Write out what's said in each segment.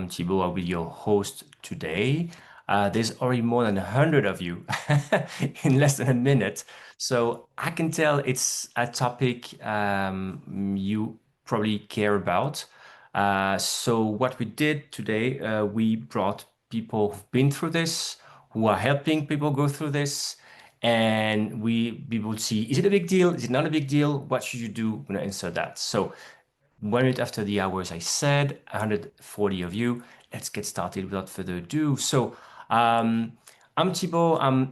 I'm Thibault. I'll be your host today. There's already more than 100 of you in less than a minute. So I can tell it's a topic you probably care about. So what we did today, we brought people who've been through this, who are helping people go through this, and we will see, is it a big deal? Is it not a big deal? What should you do when I answer that? So 1 minute after the hours, I said, 140 of you. Let's get started without further ado. So I'm Thibault. I'm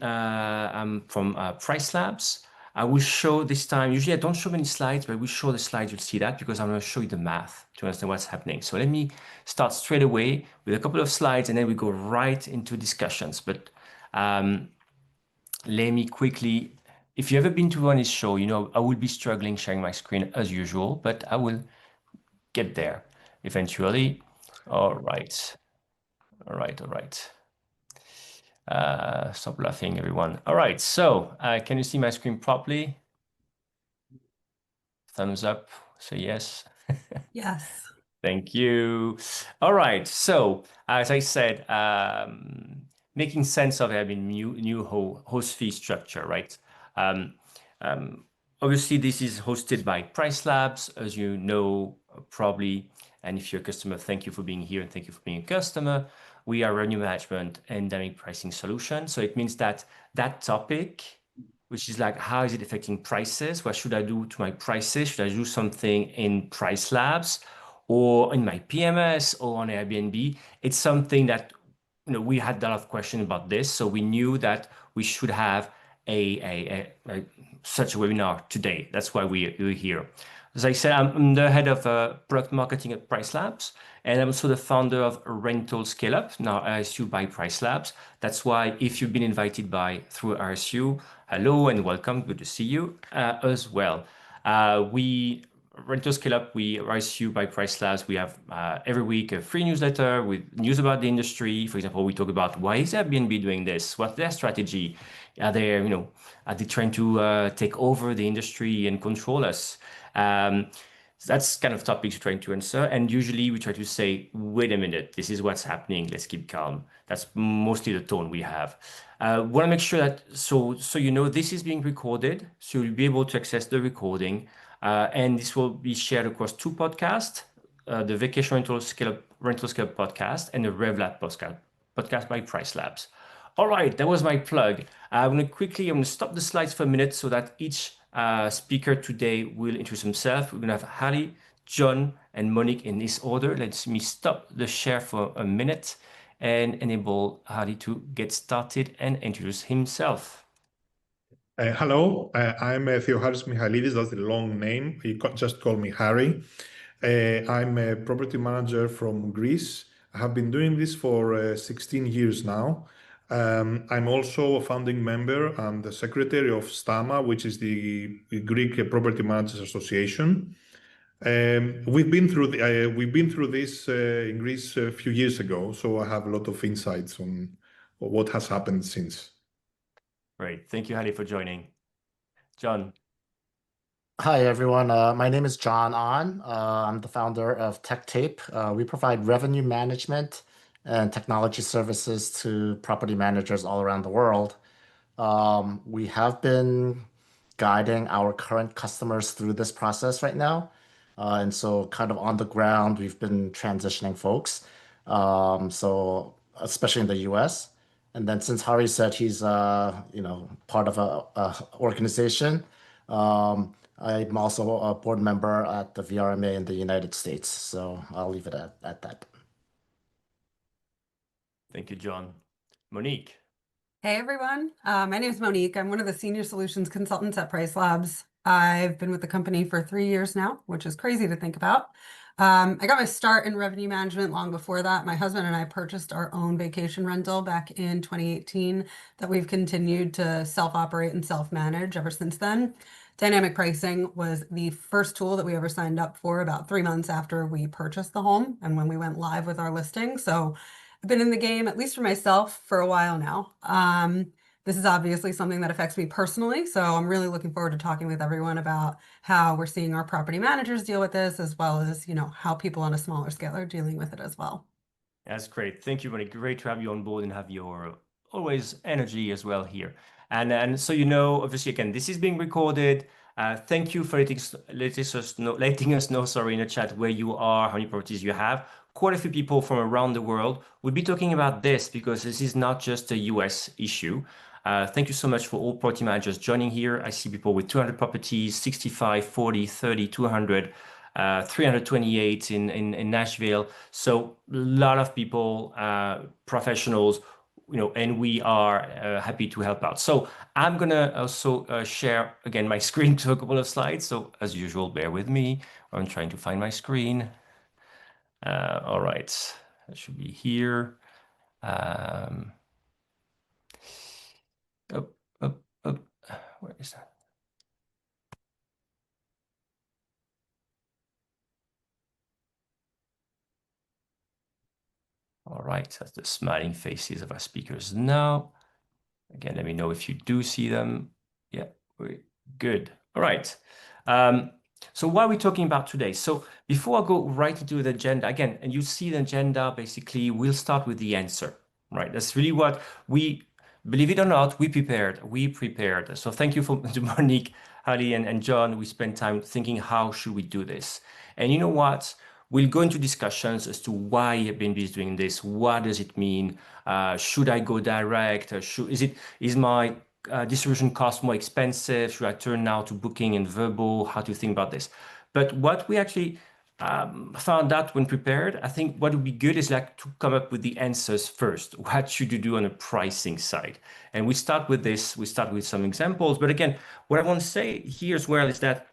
from PriceLabs. I will show this time, usually I don't show many slides, but we show the slides, you'll see that because I'm going to show you the math to understand what's happening. So let me start straight away with a couple of slides and then we go right into discussions. But let me quickly, if you've ever been to one of these show, you know, I will be struggling sharing my screen as usual, but I will get there eventually. All right. All right. All right. Stop laughing, everyone. All right. So can you see my screen properly? Thumbs up. Say yes. Yes. Thank you. All right. So as I said, making sense of having new host fee structure, right? Obviously, this is hosted by PriceLabs, as you know, probably. And if you're a customer, thank you for being here and thank you for being a customer. We are revenue management and dynamic pricing solution. So it means that that topic, which is like, how is it affecting prices? What should I do to my prices? Should I do something in PriceLabs or in my PMS or on Airbnb? It's something that, you know, we had a lot of questions about this. So we knew that we should have such a webinar today. That's why we're here. As I said, I'm the head of product marketing at PriceLabs, and I'm also the founder of Rental Scale Up, now RSU by PriceLabs. That's why if you've been invited through RSU, hello and welcome. Good to see you as well. We Rental Scale Up, we RSU by PriceLabs. We have every week a free newsletter with news about the industry. For example, we talk about why is Airbnb doing this? What's their strategy? Are they trying to take over the industry and control us? That's kind of topics we're trying to answer. And usually we try to say, wait a minute, this is what's happening. Let's keep calm. That's mostly the tone we have. Want to make sure that, so you know, this is being recorded. So you'll be able to access the recording. And this will be shared across two podcasts, the Vacation Rental Scale Up podcast and the RevLab podcast by PriceLabs. All right, that was my plug. I'm going to stop the slides for a minute so that each speaker today will introduce himself. We're going to have Harry, John, and Monique in this order. Let me stop the share for a minute and enable Harry to get started and introduce himself. Hello, I'm Theoharis Mihailidis. That's the long name. You just call me Harry. I'm a property manager from Greece. I have been doing this for 16 years now. I'm also a founding member and the secretary of STAMA, which is the Greek Property Managers Association. We've been through this in Greece a few years ago, so I have a lot of insights on what has happened since. Great. Thank you, Harry, for joining. John. Hi, everyone. My name is John Ahn. I'm the founder of TechTape. We provide revenue management and technology services to property managers all around the world. We have been guiding our current customers through this process right now. And so kind of on the ground, we've been transitioning folks. So especially in the US. And then since Hari said he's part of a organization, I'm also a board member at the VRMA in the United States. So I'll leave it at that. Thank you, John. Monique. Hey, everyone. My name is Monique. I'm one of the senior solutions consultants at PriceLabs. I've been with the company for 3 years now, which is crazy to think about. I got my start in revenue management long before that. My husband and I purchased our own vacation rental back in 2018 that we've continued to self-operate and self-manage ever since then. Dynamic pricing was the first tool that we ever signed up for about 3 months after we purchased the home and when we went live with our listing. So I've been in the game, at least for myself, for a while now. This is obviously something that affects me personally, so I'm really looking forward to talking with everyone about how we're seeing our property managers deal with this, as well as, how people on a smaller scale are dealing with it as well. That's great. Thank you, Monique. Great to have you on board and have your always energy as well here. And so, obviously, again, this is being recorded. Thank you for letting us know, sorry, in the chat where you are, how many properties you have. Quite a few people from around the world will be talking about this because this is not just a US issue. Thank you so much for all property managers joining here. I see people with 200 properties, 65, 40, 30, 200. 328 in Nashville. So a lot of people, professionals, and we are happy to help out. So I'm gonna also share again my screen to a couple of slides. So as usual, bear with me. I'm trying to find my screen. All right, that should be here. Up, where is that? All right, that's the smiling faces of our speakers now. Again, let me know if you do see them. Yeah, we're good. All right. So what are we talking about today? So before I go right into the agenda, again, and you see the agenda, basically, we'll start with the answer, right? That's really what believe it or not, we prepared. So thank you to Monique, Ali, and John. We spent time thinking, how should we do this? And you know what? We'll go into discussions as to why Airbnb is doing this. What does it mean? Should I go direct? Is my distribution cost more expensive? Should I turn now to booking and Vrbo? How to think about this? But what we actually found out when prepared, I think what would be good is like to come up with the answers first. What should you do on the pricing side? And we start with this. We start with some examples. But again, what I want to say here as well is that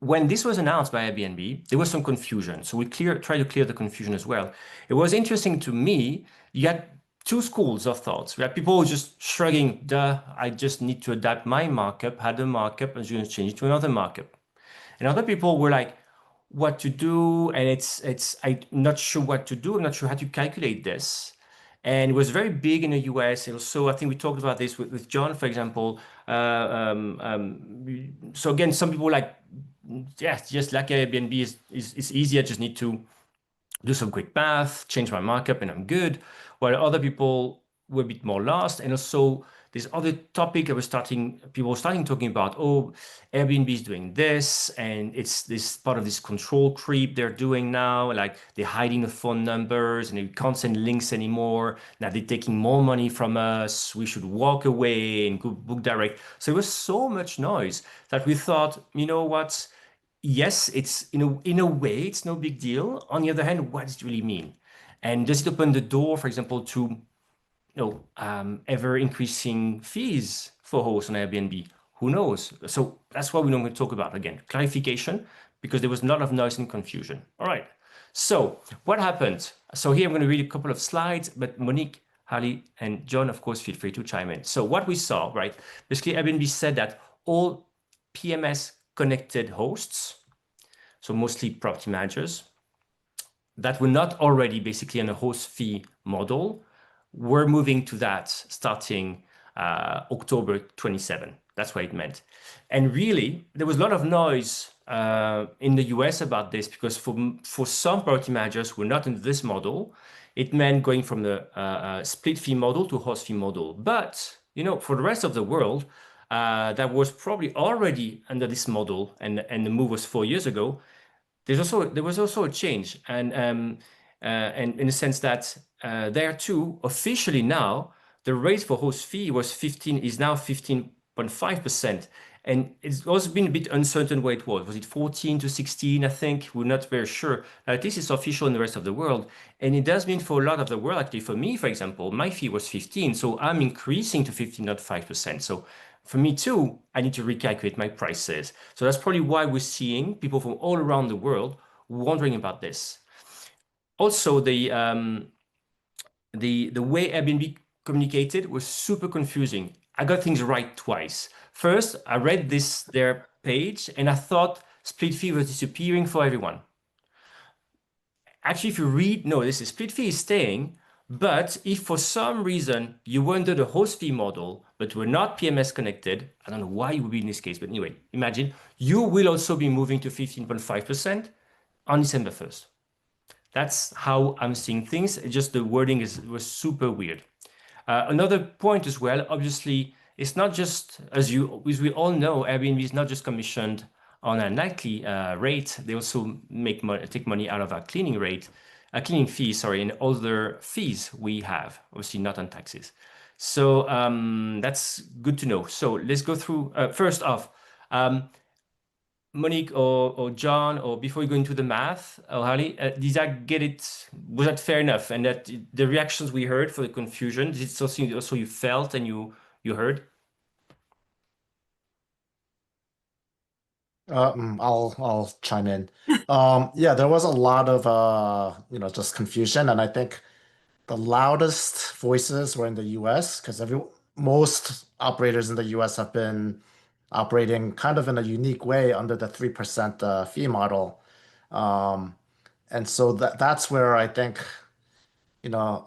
when this was announced by Airbnb, there was some confusion. So we try to clear the confusion as well. It was interesting to me. You had two schools of thoughts. We had people just shrugging, duh, I just need to adapt my markup, had a markup, and you're going to change it to another markup. And other people were like, what to do? And I'm not sure what to do. I'm not sure how to calculate this. And it was very big in the US. And also, I think we talked about this with John, for example. So again, some people like, yeah, just like Airbnb is easy. I just need to do some quick math, change my markup, and I'm good. While other people were a bit more lost. And also, this other topic people were starting talking about, oh, Airbnb is doing this, and it's this part of this control creep they're doing now. Like they're hiding the phone numbers and you can't send links anymore. Now they're taking more money from us. We should walk away and go book direct. So it was so much noise that we thought, you know what? Yes, it's in a way, it's no big deal. On the other hand, what does it really mean? And does it open the door, for example, to ever increasing fees for hosts on Airbnb? Who knows? So that's what we're going to talk about again. Clarification, because there was a lot of noise and confusion. All right. So what happened? So here I'm going to read a couple of slides, but Monique, Ali, and John, of course, feel free to chime in. So what we saw, right? Basically, Airbnb said that all PMS-connected hosts, so mostly property managers, that were not already basically on a host fee model, we're moving to that starting October 27. That's what it meant. And really, there was a lot of noise in the US about this because for some property managers who were not in this model, it meant going from the split fee model to host fee model. But for the rest of the world, that was probably already under this model, and the move was 4 years ago. There was also a change, and in the sense that there too, officially now, the rate for host fee is now 15.5%. And it's also been a bit uncertain where it was. Was it 14 to 16? I think we're not very sure. At least it's official in the rest of the world. And it does mean for a lot of the world, actually for me, for example, my fee was 15. So I'm increasing to 15.5%. So for me too, I need to recalculate my prices. So that's probably why we're seeing people from all around the world wondering about this. Also, the way Airbnb communicated was super confusing. I got things right twice. First, I read their page and I thought split fee was disappearing for everyone. Actually, if you read, no, this is split fee is staying, but if for some reason you were under the host fee model, but were not PMS connected, I don't know why you would be in this case, but anyway, imagine you will also be moving to 15.5% on December 1st. That's how I'm seeing things. Just the wording was super weird. Another point as well, obviously, it's not just, as we all know, Airbnb is not just commissioned on a nightly rate. They also take money out of our cleaning fee, sorry, and other fees we have, obviously not on taxes. So that's good to know. So let's go through, first off, Monique or John, or before you go into the math, or Harley, did I get it? Was that fair enough? And that the reactions we heard for the confusion, is it something also you felt and you heard? I'll chime in. Yeah, there was a lot of just confusion, and I think the loudest voices were in the US because most operators in the US have been operating kind of in a unique way under the 3% fee model. Um, and so that's where I think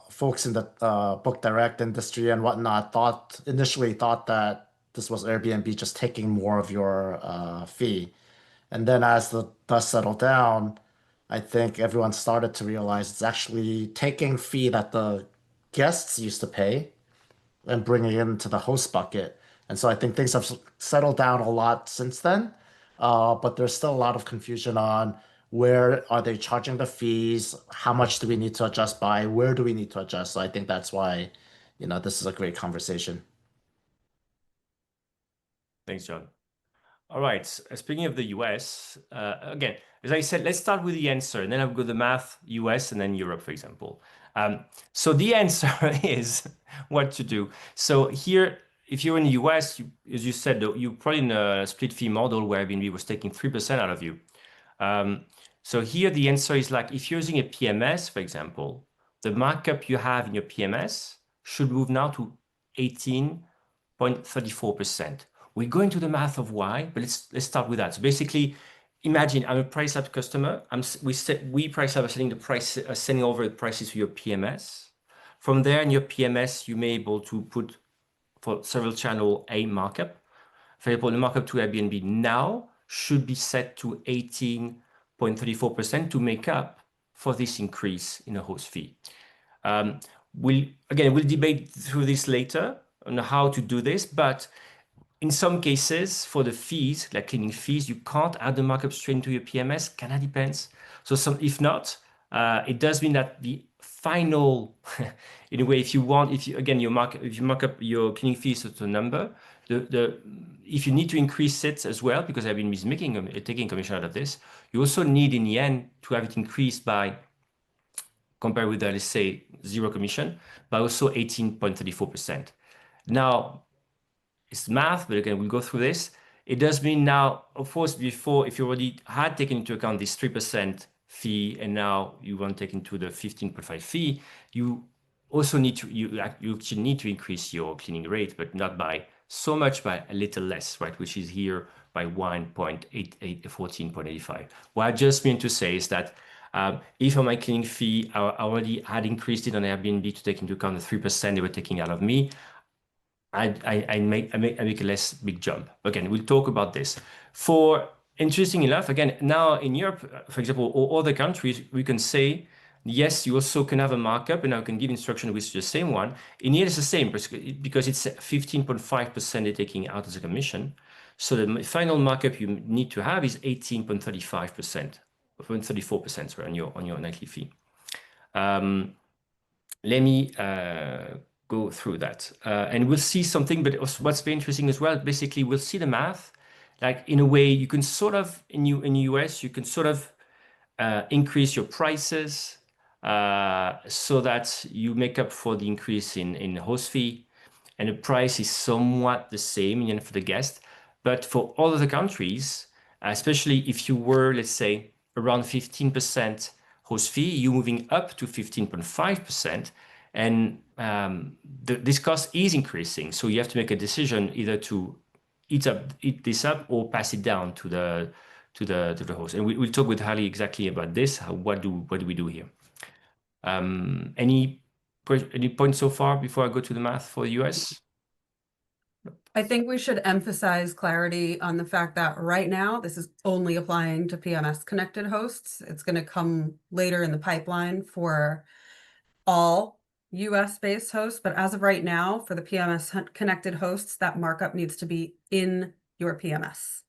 folks in the book direct industry and whatnot initially thought that this was Airbnb just taking more of your fee. And then as the dust settled down, I think everyone started to realize it's actually taking fee that the guests used to pay and bringing it into the host bucket. And so I think things have settled down a lot since then. But there's still a lot of confusion on where are they charging the fees? How much do we need to adjust by? Where do we need to adjust? So I think that's why, this is a great conversation. Thanks, John. All right. Speaking of the US, again, as I said, let's start with the answer, and then I'll go to the math, US, and then Europe, for example. So the answer is what to do. So here, if you're in the US, as you said, you're probably in a split fee model where Airbnb was taking 3% out of you. So here the answer is like, if you're using a PMS, for example, the markup you have in your PMS should move now to 18.34%. We go into the math of why, but let's start with that. So basically, imagine I'm a PriceLabs customer. We PriceLabs are sending the price, sending over the prices to your PMS. From there, in your PMS, you may be able to put for several channel a markup. For example, the markup to Airbnb now should be set to 18.34% to make up for this increase in the host fee. We'll debate through this later on how to do this, but in some cases, for the fees, like cleaning fees, you can't add the markup straight into your PMS. Kind of depends. So if not, it does mean that the final, in a way, if you mark up your cleaning fees to a number, if you need to increase it as well, because Airbnb is taking commission out of this, you also need in the end to have it increased by, compared with let's say 0 commission, by also 18.34%. Now, it's math, but again, we'll go through this. It does mean now, of course, before, if you already had taken into account this 3% fee, and now you want to take into the 15.5 fee, you also need to, you actually need to increase your cleaning rate, but not by so much, by a little less, right? Which is here by 14.85. What I just mean to say is that if on my cleaning fee, I already had increased it on Airbnb to take into account the 3% they were taking out of me, I make a less big jump. Again, we'll talk about this. Interesting enough, again, now in Europe, for example, or other countries, we can say, yes, you also can have a markup, and I can give instruction with the same one. In here, it's the same because it's 15.5% they're taking out as a commission. So the final markup you need to have is 18.35%, 34%, sorry, on your nightly fee. Let me go through that. And we'll see something, but what's very interesting as well, basically we'll see the math, like in a way you can sort of, in the US, you can sort of increase your prices so that you make up for the increase in host fee, and the price is somewhat the same for the guest. But for all other countries, especially if you were, let's say, around 15% host fee, you're moving up to 15.5%. And this cost is increasing. So you have to make a decision either to eat this up or pass it down to the host. And we'll talk with Harley exactly about this. What do we do here? Any points so far before I go to the math for the US? I think we should emphasize clarity on the fact that right now, this is only applying to PMS-connected hosts. It's going to come later in the pipeline for all US-based hosts, but as of right now, for the PMS-connected hosts, that markup needs to be in your PMS.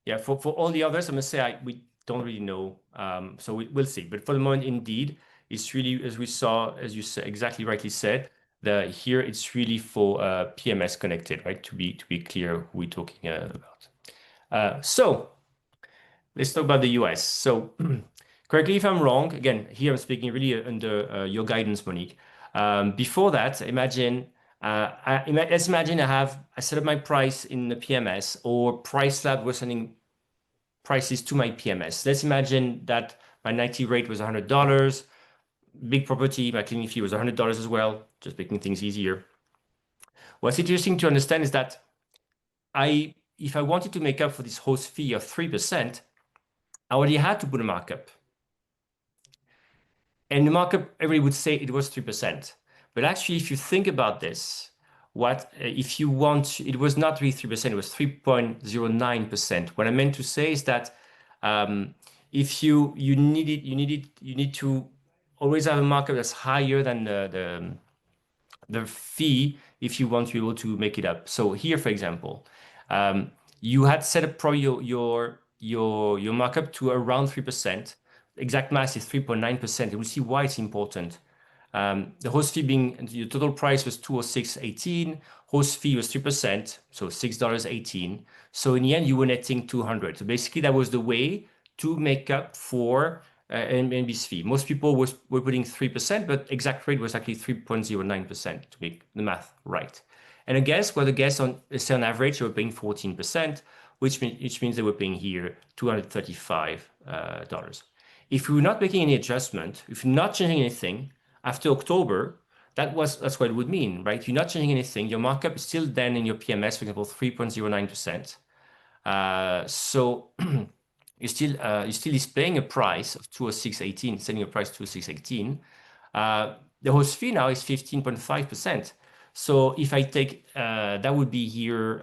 Yeah, for all the others, I must say we don't really know. So we'll see. But for the moment, indeed, it's really, as we saw, as you said, exactly rightly said, here it's really for PMS connected, right? To be clear who we're talking about. So let's talk about the US. So correct me if I'm wrong. Again, here I'm speaking really under your guidance, Monique. Before that, let's imagine I set up my price in the PMS, or PriceLabs was sending prices to my PMS. Let's imagine that my 90 rate was $100. Big property, my cleaning fee was $100 as well, just making things easier. What's interesting to understand is that if I wanted to make up for this host fee of 3%, I already had to put a markup. And the markup, everybody would say it was 3%. But actually, if you think about this, if you want, it was not really 3%, it was 3.09%. What I meant to say is that if you need to always have a markup that's higher than the fee if you want to be able to make it up. So here, for example, you had set up probably your markup to around 3%. Exact mass is 3.9%. We'll see why it's important. The host fee being, your total price was $206.18. Host fee was 3%, so $6.18. So in the end, you were netting $200. So basically, that was the way to make up for Airbnb's fee. Most people were putting 3%, but exact rate was actually 3.09% to make the math right. And the guests on, let's say on average, they were paying 14%, which means they were paying here $235. If we were not making any adjustment, if you're not changing anything after October, that's what it would mean, right? You're not changing anything. Your markup is still then in your PMS, for example, 3.09%. So you're still displaying a price of 206.18, setting a price 206.18. The host fee now is 15.5%. So if I take that would be here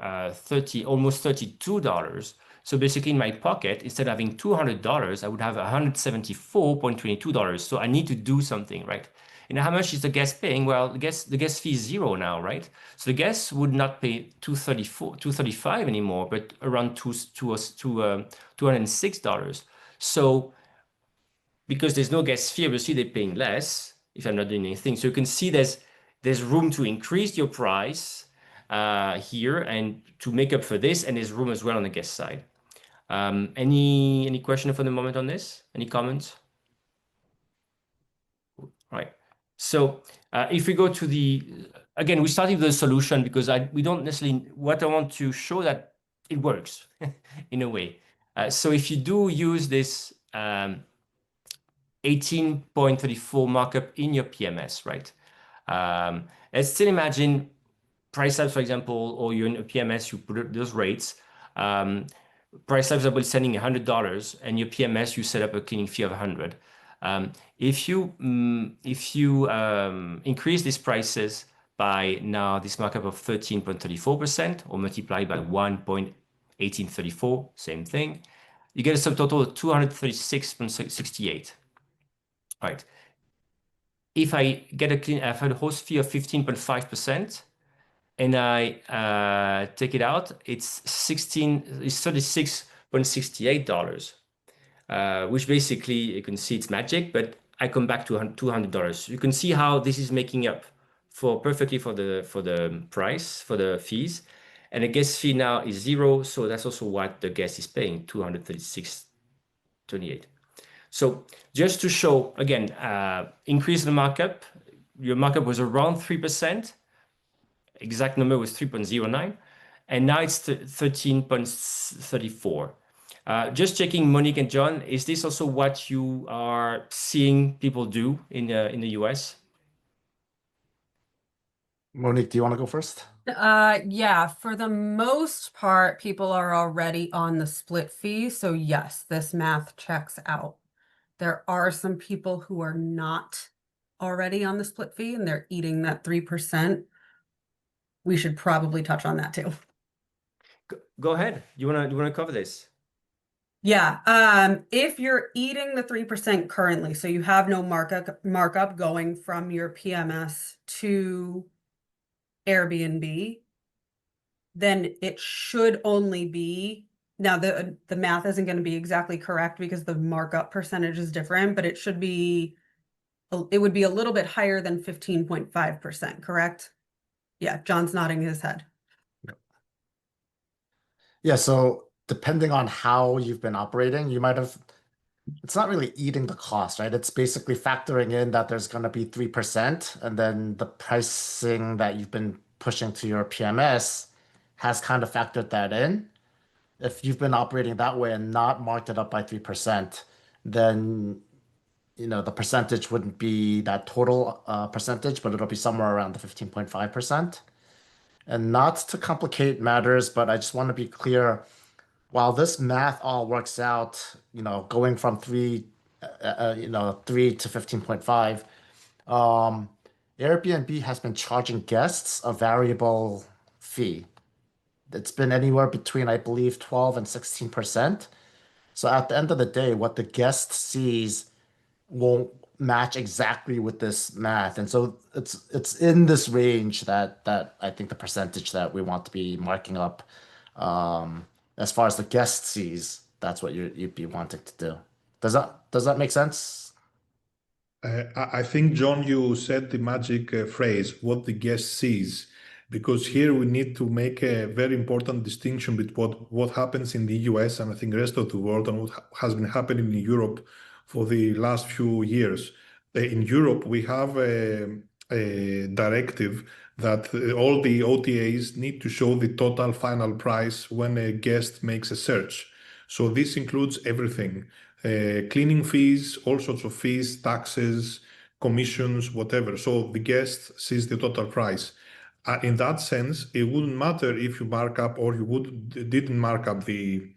almost $32. So basically in my pocket, instead of having $200, I would have $174.22. So I need to do something, right? And how much is the guest paying? Well, the guest fee is $0 now, right? So the guests would not pay $235 anymore, but around $206. So because there's no guest fee, obviously they're paying less if I'm not doing anything. So you can see there's room to increase your price here and to make up for this, and there's room as well on the guest side. Any question for the moment on this? Any comments? All right. So if we go to again, we started with the solution because we don't necessarily, what I want to show that it works in a way. So if you do use this 18.34 markup in your PMS, right? Let's still imagine PriceLabs, for example, or you're in a PMS, you put those rates. PriceLabs are sending $100, and your PMS, you set up a cleaning fee of $100. If you increase these prices by now this markup of 13.34% or multiply by 1.1834, same thing, you get a subtotal of 236.68. All right. If I get I've had a host fee of 15.5%, and I take it out, it's $36.68, which basically you can see it's magic, but I come back to $200. You can see how this is making up perfectly for the price, for the fees. And the guest fee now is $0, so that's also what the guest is paying, $236.28. So just to show, again, increase the markup. Your markup was around 3%. Exact number was 3.09. And now it's 13.34. Just checking, Monique and John, is this also what you are seeing people do in the US? Monique, do you want to go first? Yeah, for the most part, people are already on the split fee. So yes, this math checks out. There are some people who are not already on the split fee and they're eating that 3%. we should probably touch on that too. Go ahead. You wanna cover this? Yeah, if you're eating the 3% currently, so you have no markup going from your PMS to Airbnb, then it should only be, now the math isn't going to be exactly correct because the markup percentage is different, but it would be a little bit higher than 15.5%, correct? Yeah, John's nodding his head. Yeah, so depending on how you've been operating, you might have, it's not really eating the cost, right? It's basically factoring in that there's going to be 3%, and then the pricing that you've been pushing to your PMS has kind of factored that in. If you've been operating that way and not marked it up by 3%, then the percentage wouldn't be that total percentage, but it'll be somewhere around the 15.5%. And not to complicate matters, but I just want to be clear, while this math all works out, going from 3 to 15.5, Airbnb has been charging guests a variable fee. It's been anywhere between, I believe, 12 and 16%. So at the end of the day, what the guest sees won't match exactly with this math. And so it's in this range that I think the percentage that we want to be marking up, as far as the guest sees, that's what you'd be wanting to do. Does that make sense? I think, John, you said the magic phrase, what the guest sees, because here we need to make a very important distinction between what happens in the US and I think the rest of the world and what has been happening in Europe for the last few years. In Europe, we have a directive that all the OTAs need to show the total final price when a guest makes a search. So this includes everything. Cleaning fees, all sorts of fees, taxes, commissions, whatever. So the guest sees the total price. In that sense, it wouldn't matter if you mark up or didn't mark up the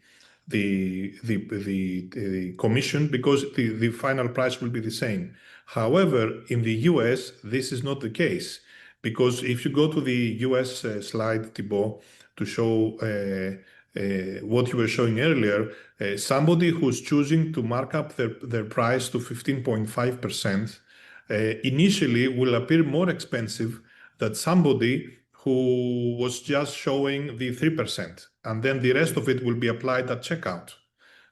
commission because the final price will be the same. However, in the US, this is not the case because if you go to the US slide, Thibault, to show what you were showing earlier, somebody who's choosing to mark up their price to 15.5% initially will appear more expensive than somebody who was just showing the 3%, and then the rest of it will be applied at checkout.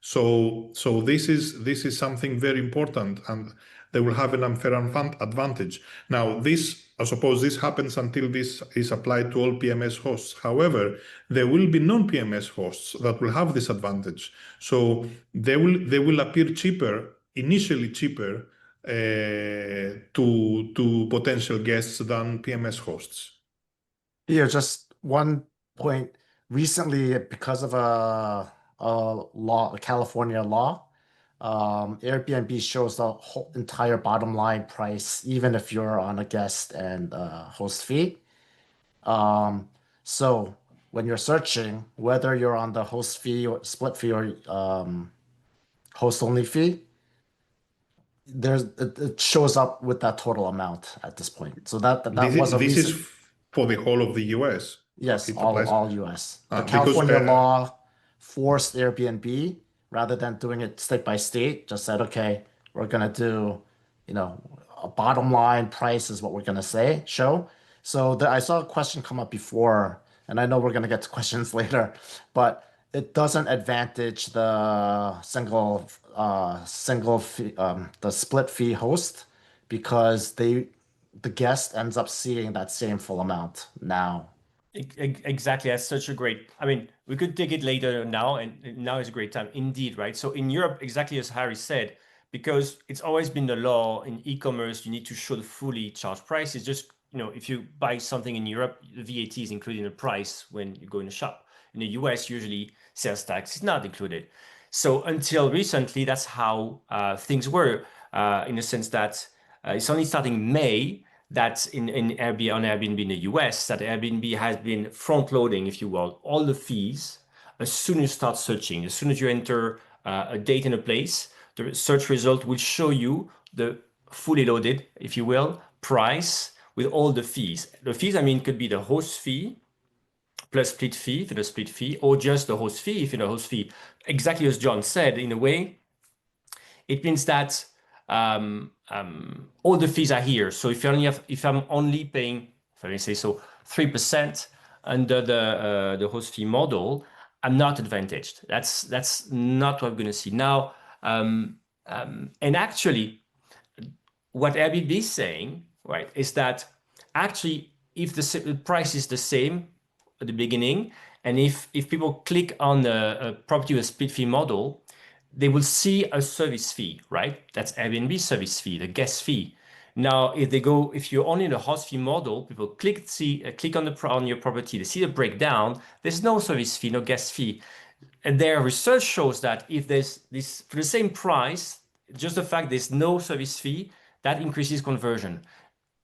So this is something very important, and they will have an unfair advantage. Now, I suppose this happens until this is applied to all PMS hosts. However, there will be non-PMS hosts that will have this advantage. So they will appear cheaper, initially cheaper, to potential guests than PMS hosts. Yeah, just one point. Recently, because of a California law, Airbnb shows the whole entire bottom line price, even if you're on a guest and host fee. So when you're searching, whether you're on the host fee or split fee or host only fee, it shows up with that total amount at this point. So that was a This recent. is for the whole of the US. Yes, all US. The because, California law forced Airbnb, rather than doing it state by state, just said, okay, we're gonna do, a bottom line price is what we're gonna show. So I saw a question come up before, and I know we're gonna get to questions later, but it doesn't advantage the single fee, the split fee host because the guest ends up seeing that same full amount now. Exactly. That's such a great, I mean, we could take it later now, and now is a great time indeed, right? So in Europe, exactly as Harry said, because it's always been the law in e-commerce, you need to show the fully charged price. It's just, if you buy something in Europe, the VAT is included in the price when you go in the shop. In the US, usually sales tax is not included. So until recently, that's how things were, in the sense that it's only starting May that on Airbnb in the US, that Airbnb has been front loading, if you will, all the fees as soon as you start searching. As soon as you enter a date and a place, the search result will show you the fully loaded, if you will, price with all the fees. The fees, I mean, could be the host fee plus split fee for the split fee, or just the host fee if you know host fee. Exactly as John said, in a way, it means that all the fees are here. So if I'm only paying, if I may say so, 3% under the host fee model, I'm not advantaged. That's not what I'm going to see now. And actually, what Airbnb is saying, right, is that actually if the price is the same at the beginning, and if people click on a property with a split fee model, they will see a service fee, right? That's Airbnb service fee, the guest fee. Now, if you're only in the host fee model, people click on your property, they see the breakdown. There's no service fee, no guest fee, and their research shows that if there's this for the same price, just the fact there's no service fee, that increases conversion.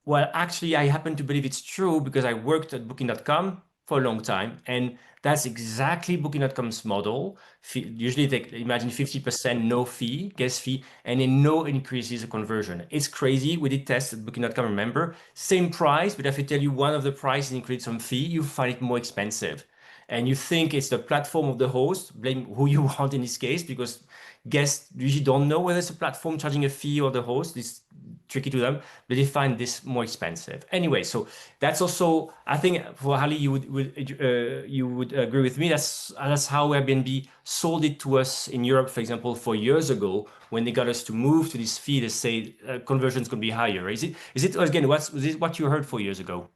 Well, actually, I happen to believe it's true because I worked at Booking.com for a long time, and that's exactly Booking.com's model. Usually, they imagine 50% no fee, guest fee, and then no increases the conversion. It's crazy. We did test at Booking.com, remember? Same price, but if I tell you one of the prices includes some fee, you find it more expensive. And you think it's the platform of the host, blame who you want in this case, because guests usually don't know whether it's a platform charging a fee or the host. It's tricky to them, but they find this more expensive. Anyway, so that's also, I think for Hali, you would agree with me. That's how Airbnb sold it to us in Europe, for example, 4 years ago, when they got us to move to this fee. They say conversions could be higher. Is it again? Was it what you heard 4 years ago?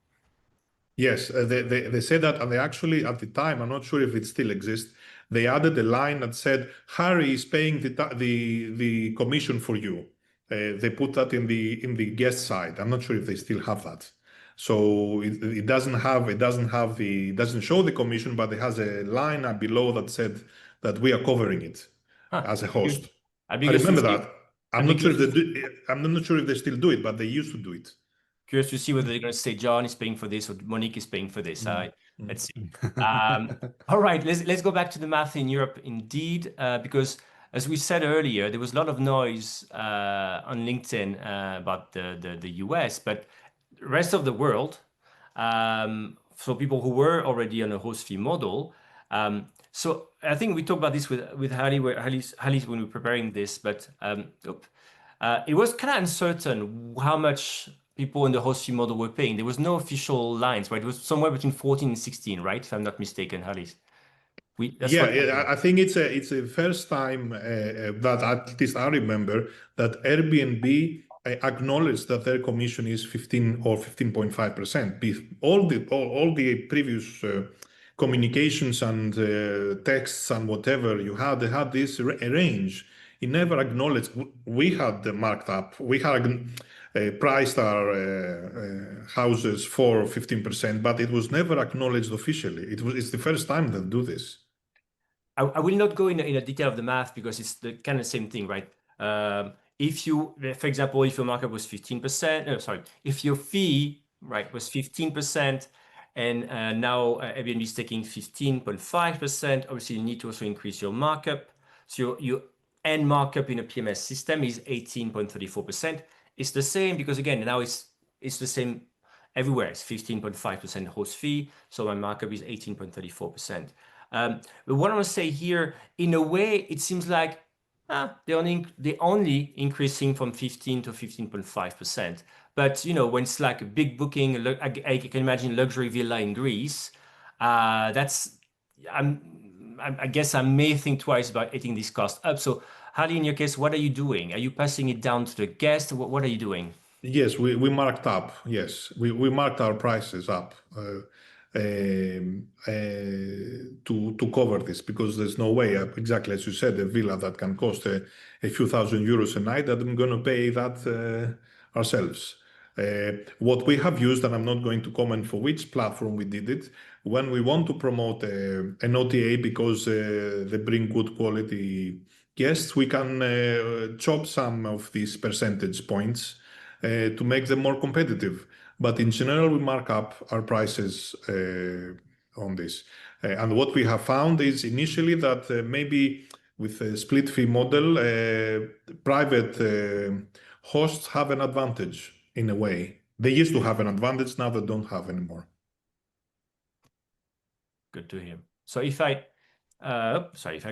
Yes, they said that, and they actually, at the time, I'm not sure if it still exists, they added a line that said, Harry is paying the commission for you. They put that in the guest side. I'm not sure if they still have that. So it doesn't show the commission, but it has a line below that said that we are covering it as a host. I remember that. I'm not sure if they still do it, but they used to do it. Curious to see whether they're going to say John is paying for this or Monique is paying for this. Let's see. All right, let's go back to the math in Europe indeed, because as we said earlier, there was a lot of noise on LinkedIn about the US, but the rest of the world, for people who were already on a host fee model. So I think we talked about this with Hali when we were preparing this, but it was kind of uncertain how much people in the host fee model were paying. There was no official lines, right? It was somewhere between 14 and 16, right? If I'm not mistaken, Halis. I think it's the first time that at least I remember that Airbnb acknowledged that their commission is 15 or 15.5%. All the previous communications and texts and whatever they had this range. It never acknowledged. We had marked up. We had priced our houses for 15%, but it was never acknowledged officially. It's the first time they do this. I will not go in a detail of the math because it's the kind of same thing, right? If you, for example, if your markup was 15%, if your fee, right, was 15%, and now Airbnb is taking 15.5%, obviously you need to also increase your markup. So your end markup in a PMS system is 18.34%. It's the same because again, now it's the same everywhere. It's 15.5% host fee. So my markup is 18.34%. But what I want to say here, in a way, it seems like they're only increasing from 15 to 15.5%. But when it's like a big booking, I can imagine luxury villa in Greece. I guess I may think twice about eating this cost up. So, Hali, in your case, what are you doing? Are you passing it down to the guest? What are you doing? Yes, we marked up. Yes, we marked our prices up to cover this because there's no way, exactly as you said, a villa that can cost a few €1,000 a night, that I'm going to pay that ourselves. What we have used, and I'm not going to comment for which platform we did it, when we want to promote an OTA because they bring good quality guests, we can chop some of these percentage points to make them more competitive. But in general, we mark up our prices on this. And what we have found is initially that maybe with a split fee model, private hosts have an advantage in a way They used to have an advantage, now they don't have anymore. Good to hear. So if I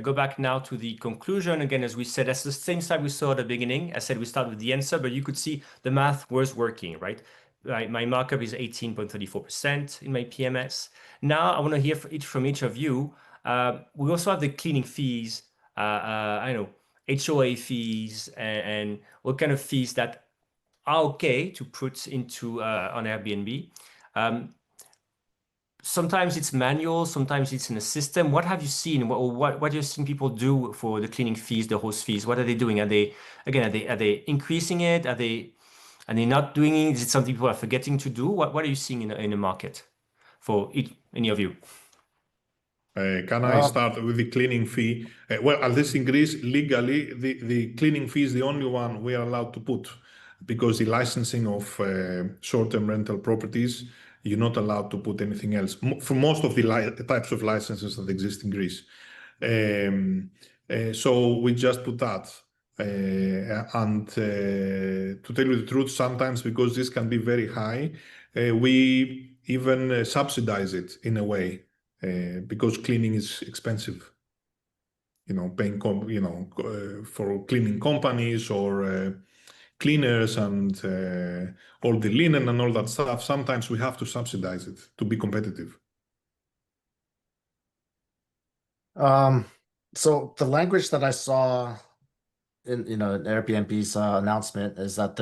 go back now to the conclusion, again, as we said, that's the same slide we saw at the beginning. I said we start with the answer, but you could see the math was working, right? My markup is 18.34% in my PMS. Now I want to hear from each of you. We also have the cleaning fees, I know, HOA fees, and what kind of fees that are okay to put into on Airbnb. Sometimes it's manual, sometimes it's in a system. What have you seen? What are you seeing people do for the cleaning fees, the host fees? What are they doing? Are they increasing it? Are they not doing it? Is it something people are forgetting to do? What are you seeing in the market for any of you? Can I start with the cleaning fee? Well, at least in Greece, legally, the cleaning fee is the only one we are allowed to put because the licensing of short-term rental properties, you're not allowed to put anything else for most of the types of licenses that exist in Greece. So we just put that. And to tell you the truth, sometimes because this can be very high, we even subsidize it in a way. Because cleaning is expensive, paying for cleaning companies or cleaners and all the linen and all that stuff. Sometimes we have to subsidize it to be competitive. So the language that I saw in Airbnb's announcement is that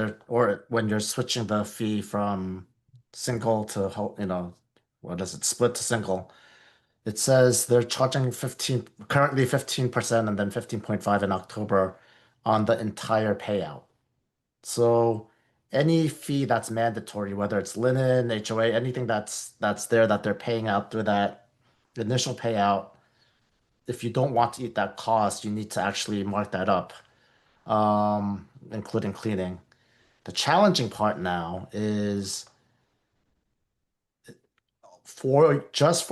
when you're switching the fee from single to split to single. It says they're charging currently 15% and then 15.5 in October on the entire payout. So any fee that's mandatory, whether it's linen, HOA, anything that's there that they're paying out through that initial payout, if you don't want to eat that cost, you need to actually mark that up, including cleaning. The challenging part now is for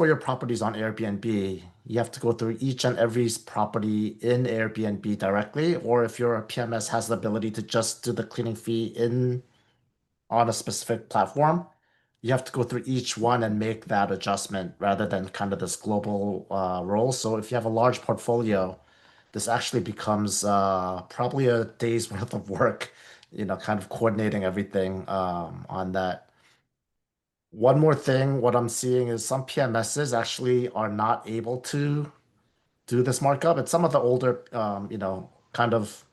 your properties on Airbnb, you have to go through each and every property in Airbnb directly, or if your PMS has the ability to just do the cleaning fee on a specific platform, you have to go through each one and make that adjustment rather than kind of this global role. So if you have a large portfolio, this actually becomes probably a day's worth of work, kind of coordinating everything on that. One more thing, what I'm seeing is some PMSs actually are not able to do this markup. It's some of the older, kind of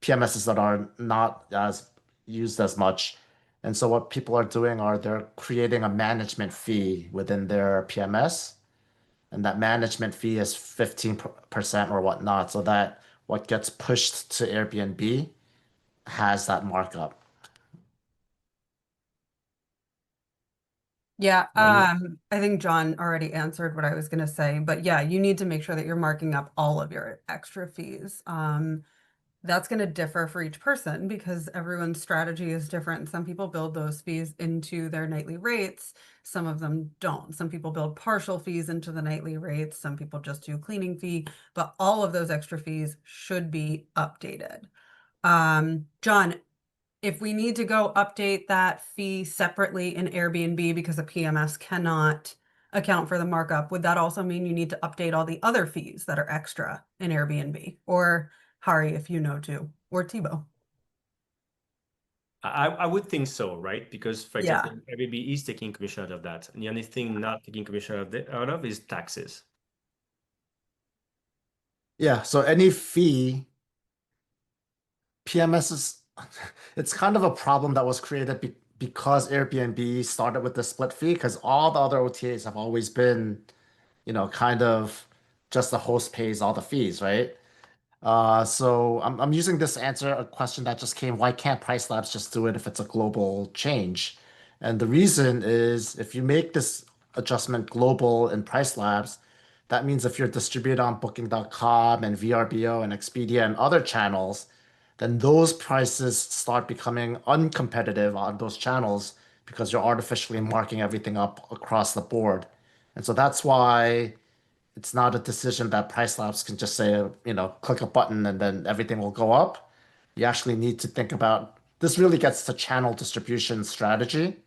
PMSs that are not as used as much. And so what people are doing are they're creating a management fee within their PMS. And that management fee is 15% or whatnot, so that what gets pushed to Airbnb has that markup. Yeah, I think John already answered what I was going to say, but yeah, you need to make sure that you're marking up all of your extra fees. That's going to differ for each person because everyone's strategy is different. Some people build those fees into their nightly rates. Some of them don't. Some people build partial fees into the nightly rates. Some people just do cleaning fee, but all of those extra fees should be updated. John, if we need to go update that fee separately in Airbnb because a PMS cannot account for the markup, would that also mean you need to update all the other fees that are extra in Airbnb? Or Hari, if you know too, or Thibault? I would think so, right? Because, for Yeah. example, Airbnb is taking commission out of that. And the only thing not taking commission out of is taxes. Yeah, so any fee, PMS is, it's kind of a problem that was created because Airbnb started with the split fee, because all the other OTAs have always been, kind of just the host pays all the fees, right? So I'm using this to answer a question that just came. Why can't PriceLabs just do it if it's a global change? And the reason is if you make this adjustment global in PriceLabs, that means if you're distributed on Booking.com and VRBO and Expedia and other channels, then those prices start becoming uncompetitive on those channels because you're artificially marking everything up across the board. And so that's why it's not a decision that PriceLabs can just say, click a button and then everything will go up. You actually need to think about this really gets to channel distribution strategy.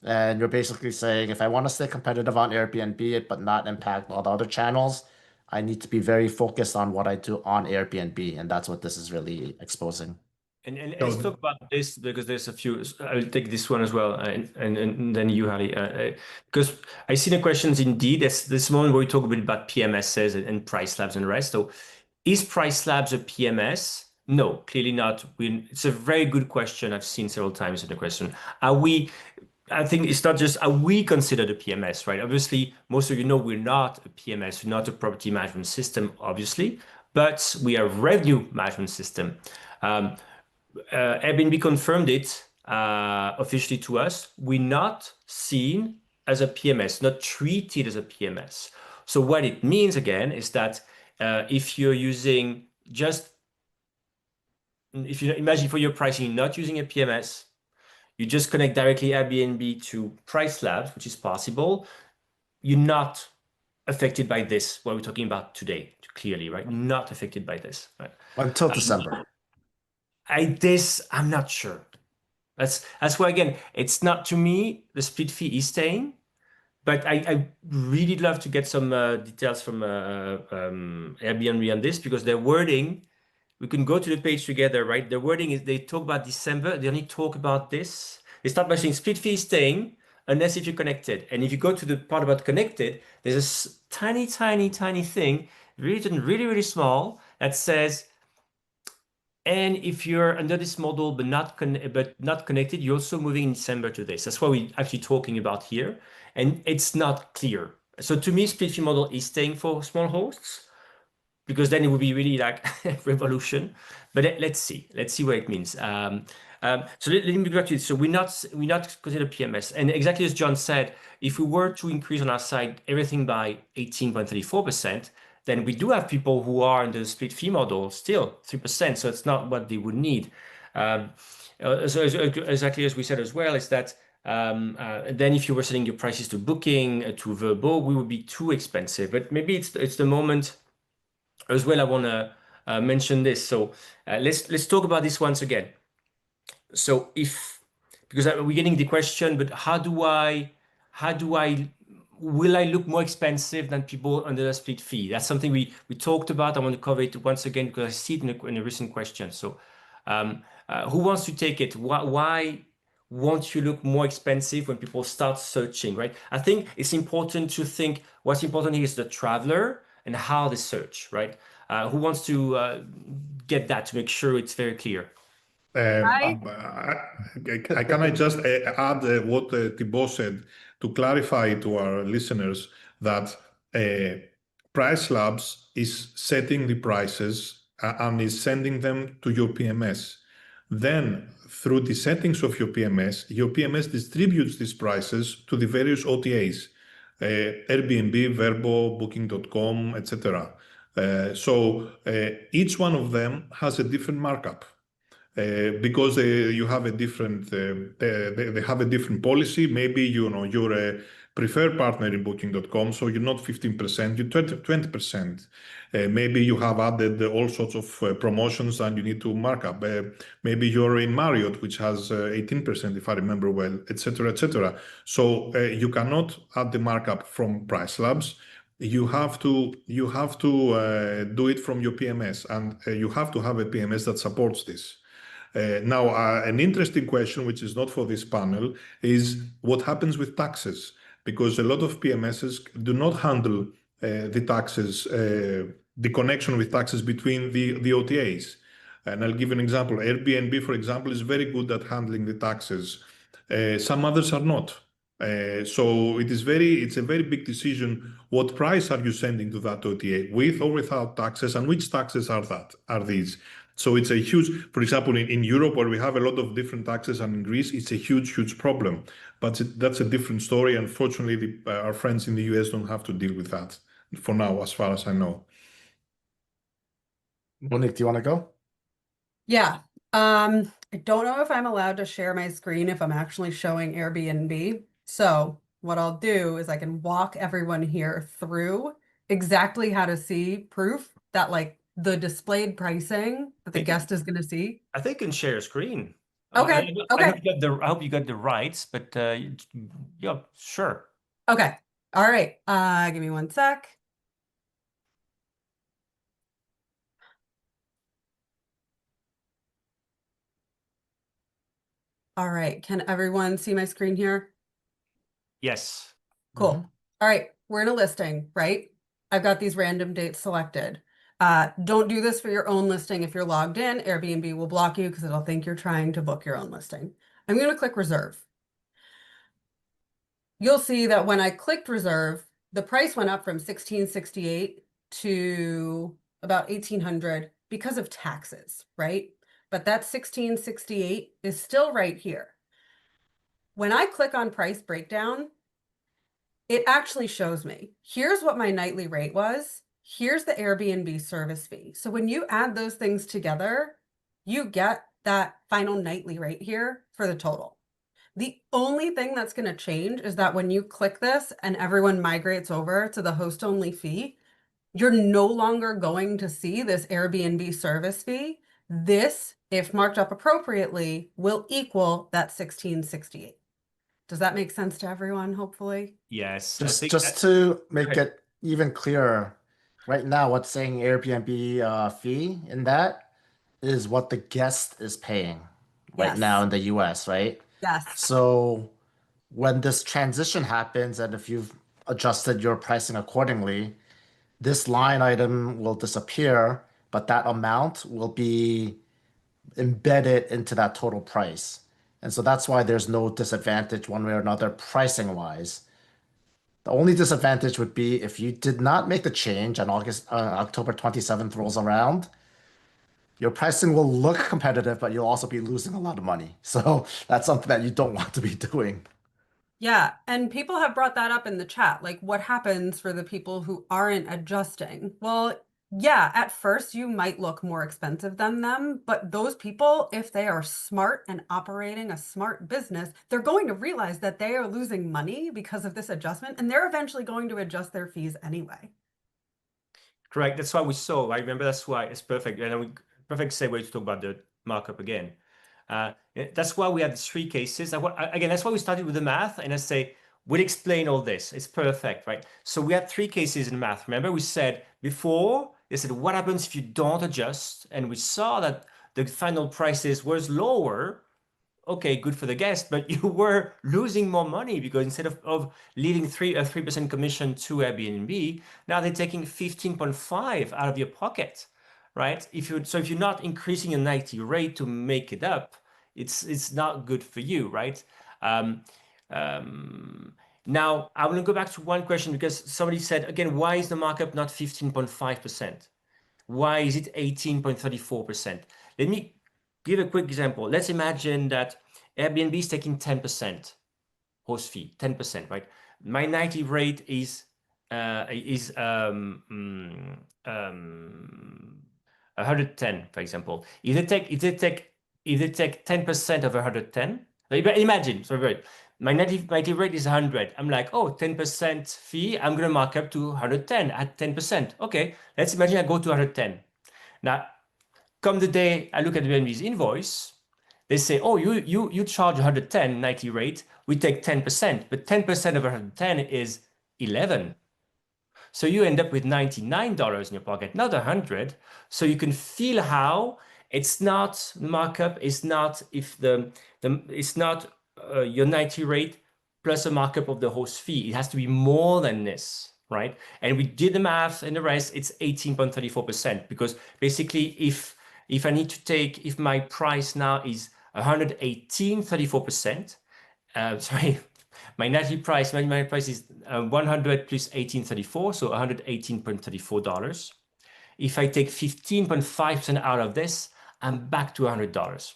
And you're basically saying, if I want to stay competitive on Airbnb, but not impact all the other channels, I need to be very focused on what I do on Airbnb. And that's what this is really exposing. And let's talk about this because there's a few. I'll take this one as well, and then you, Harry, because I see the questions indeed. There's this moment where we talk a bit about PMSs and PriceLabs and the rest. So, is PriceLabs a PMS? No, clearly not. It's a very good question. I've seen several times in the question. Are we? I think it's not just are we considered a PMS, right? Obviously, most of you know we're not a PMS, we're not a property management system, obviously, but we are a revenue management system. Airbnb confirmed it officially to us. We're not seen as a PMS, not treated as a PMS. So what it means again is that if you're using if you imagine for your pricing, not using a PMS, you just connect directly Airbnb to PriceLabs, which is possible. You're not affected by this, what we're talking about today, clearly, right? Not affected by this, right? Until December. I'm not sure. That's why, again, it's not, to me, the split fee is staying, but I really love to get some details from Airbnb on this because their wording, we can go to the page together, right? The wording is they talk about December, they only talk about this. They start by saying split fee is staying unless if you're connected. And if you go to the part about connected, there's a tiny, tiny, tiny thing, written really, really small, that says, and if you're under this model but not connected, you're also moving in December to this. That's what we're actually talking about here. And it's not clear. So to me, split fee model is staying for small hosts because then it would be really like revolution. But let's see what it means. So let me go back to it. So we're not considered PMS. And exactly as John said, if we were to increase on our side everything by 18.34%, then we do have people who are in the split fee model still 3%. So it's not what they would need. So exactly as we said as well, is that then if you were setting your prices to Booking, to Vrbo, we would be too expensive. But maybe it's the moment as well. I want to mention this. So let's talk about this once again. So because we're getting the question, but will I look more expensive than people under the split fee? That's something we talked about. I want to cover it once again because I see it in a recent question. So who wants to take it? Why won't you look more expensive when people start searching, right? I think it's important to think what's important here is the traveler and how they search, right? Who wants to get that to make sure it's very clear? Can I just add what Thibault said to clarify to our listeners that PriceLabs is setting the prices and is sending them to your PMS. Then, through the settings of your PMS distributes these prices to the various OTAs, Airbnb, Vrbo, Booking.com, etc. So each one of them has a different markup. Because you have a different, they have a different policy. Maybe you're a preferred partner in Booking.com, so you're not 15%, you're 20%. Maybe you have added all sorts of promotions and you need to mark up. Maybe you're in Marriott, which has 18%, if I remember well, etc., etc. So you cannot add the markup from PriceLabs. You have to do it from your PMS, and you have to have a PMS that supports this. Now, an interesting question, which is not for this panel, is what happens with taxes? Because a lot of PMSs do not handle the taxes, the connection with taxes between the OTAs. And I'll give an example. Airbnb, for example, is very good at handling the taxes. Some others are not. So it's a very big decision. What price are you sending to that OTA, with or without taxes, and which taxes are these? So it's a huge, for example, in Europe, where we have a lot of different taxes, and in Greece, it's a huge, huge problem. But that's a different story. Unfortunately, our friends in the US don't have to deal with that for now, as far as I know. Monique, do you want to go? Yeah. I don't know if I'm allowed to share my screen if I'm actually showing Airbnb. So what I'll do is I can walk everyone here through exactly how to see proof that like the displayed pricing that the guest is going to see. I think you can share a screen. Okay. I hope you got the rights, but yeah, sure. Okay. All right. Give me one sec. All right. Can everyone see my screen here? Yes. Cool. Mhm. All right. We're in a listing, right? I've got these random dates selected. Don't do this for your own listing. If you're logged in, Airbnb will block you because it'll think you're trying to book your own listing. I'm going to click reserve. You'll see that when I clicked reserve, the price went up from $1,668 to about $1,800 because of taxes, right? But that $1,668 is still right here. When I click on price breakdown, it actually shows me, here's what my nightly rate was. Here's the Airbnb service fee. So when you add those things together, you get that final nightly rate here for the total. The only thing that's going to change is that when you click this and everyone migrates over to the host only fee, you're no longer going to see this Airbnb service fee. This, if marked up appropriately, will equal that $1,668. Does that make sense to everyone, hopefully? Yes. I Just think just to make ahead. it even clearer, right now, what's saying Airbnb fee in that is what the guest is paying right now Yes. in the US, right? Yes. So when this transition happens, and if you've adjusted your pricing accordingly, this line item will disappear, but that amount will be embedded into that total price. And so that's why there's no disadvantage one way or another pricing wise. The only disadvantage would be if you did not make the change and October 27th rolls around, your pricing will look competitive, but you'll also be losing a lot of money. So that's something that you don't want to be doing. Yeah, and people have brought that up in the chat. Like, what happens for the people who aren't adjusting? Well, yeah, at first you might look more expensive than them, but those people, if they are smart and operating a smart business, they're going to realize that they are losing money because of this adjustment, and they're eventually going to adjust their fees anyway. Correct. That's why we saw. I remember that's why it's perfect. And perfect segue to talk about the markup again. That's why we had 3 cases. Again, that's why we started with the math. And I say, we'll explain all this. It's perfect, right? So we had 3 cases in math. Remember, we said before, they said, what happens if you don't adjust? And we saw that the final prices was lower. Okay, good for the guest, but you were losing more money because instead of leaving a 3% commission to Airbnb, now they're taking 15.5 out of your pocket, right? If you're not increasing your nightly rate to make it up, it's not good for you, right? Now I want to go back to one question because somebody said again, why is the markup not 15.5%? Why is it 18.34%? Let me give a quick example. Let's imagine that Airbnb is taking 10% host fee, 10%, right? My nightly rate is 110, for example. If they take 10% of 110, imagine, sorry, my nightly rate is 100. I'm like, oh, 10% fee, I'm going to mark up to 110 at 10%. Okay, let's imagine I go to 110. Now, come the day I look at Airbnb's invoice, they say, oh, you charge 110 nightly rate, we take 10%, but 10% of 110 is 11. So you end up with $99 in your pocket, not 100. So you can feel how it's not markup, it's not if it's not your nightly rate plus a markup of the host fee. It has to be more than this, right? And we did the math and the rest, it's 18.34% because basically if I need to take, if my price now is 118.34%, sorry, my nightly price, my price is 100 plus 18.34, so $118.34. If I take 15.5% out of this, I'm back to $100.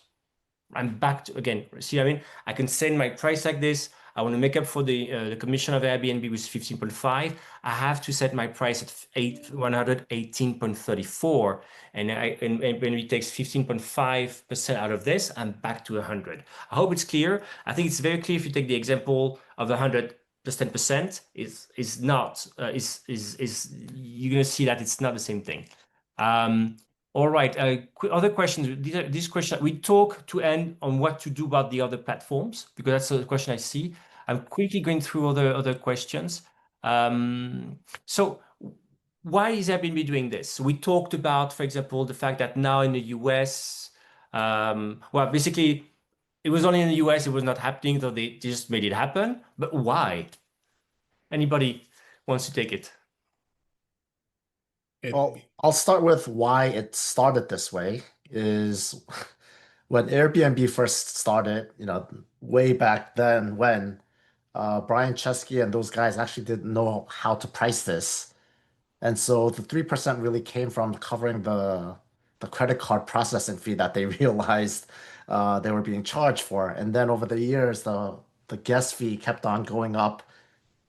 I'm back to, again, see what I mean? I can send my price like this. I want to make up for the commission of Airbnb with 15.5. I have to set my price at 118.34. And when it takes 15.5% out of this, I'm back to 100. I hope it's clear. I think it's very clear if you take the example of 100 plus 10%, you're going to see that it's not the same thing. All right. Other questions. These questions we talk to end on what to do about the other platforms because that's a question I see. I'm quickly going through other questions. So why is Airbnb doing this? We talked about, for example, the fact that now in the US, well, basically, it was only in the US, it was not happening, so they just made it happen. But why? Anybody wants to take it? Well, I'll start with why it started this way is when Airbnb first started, way back then when Brian Chesky and those guys actually didn't know how to price this. And so the 3% really came from covering the credit card processing fee that they realized they were being charged for. And then over the years, the guest fee kept on going up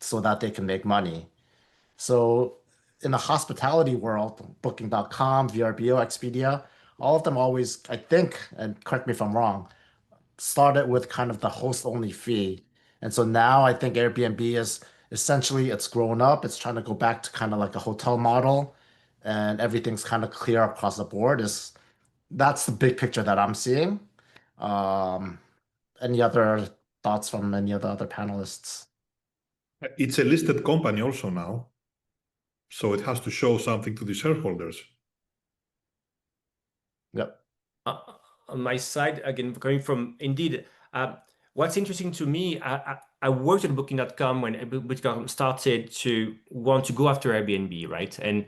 so that they can make money. So in the hospitality world, Booking.com, VRBO, Expedia, all of them always, I think, and correct me if I'm wrong, started with kind of the host-only fee. And so now I think Airbnb is essentially it's grown up. It's trying to go back to kind of like a hotel model, and everything's kind of clear across the board. That's the big picture that I'm seeing. Um, any other thoughts from any of the other panelists? It's a listed company also now, so it has to show something to the shareholders. Yep. On my side, again, going from Indeed, what's interesting to me, I worked at Booking.com when Booking.com started to want to go after Airbnb, right? And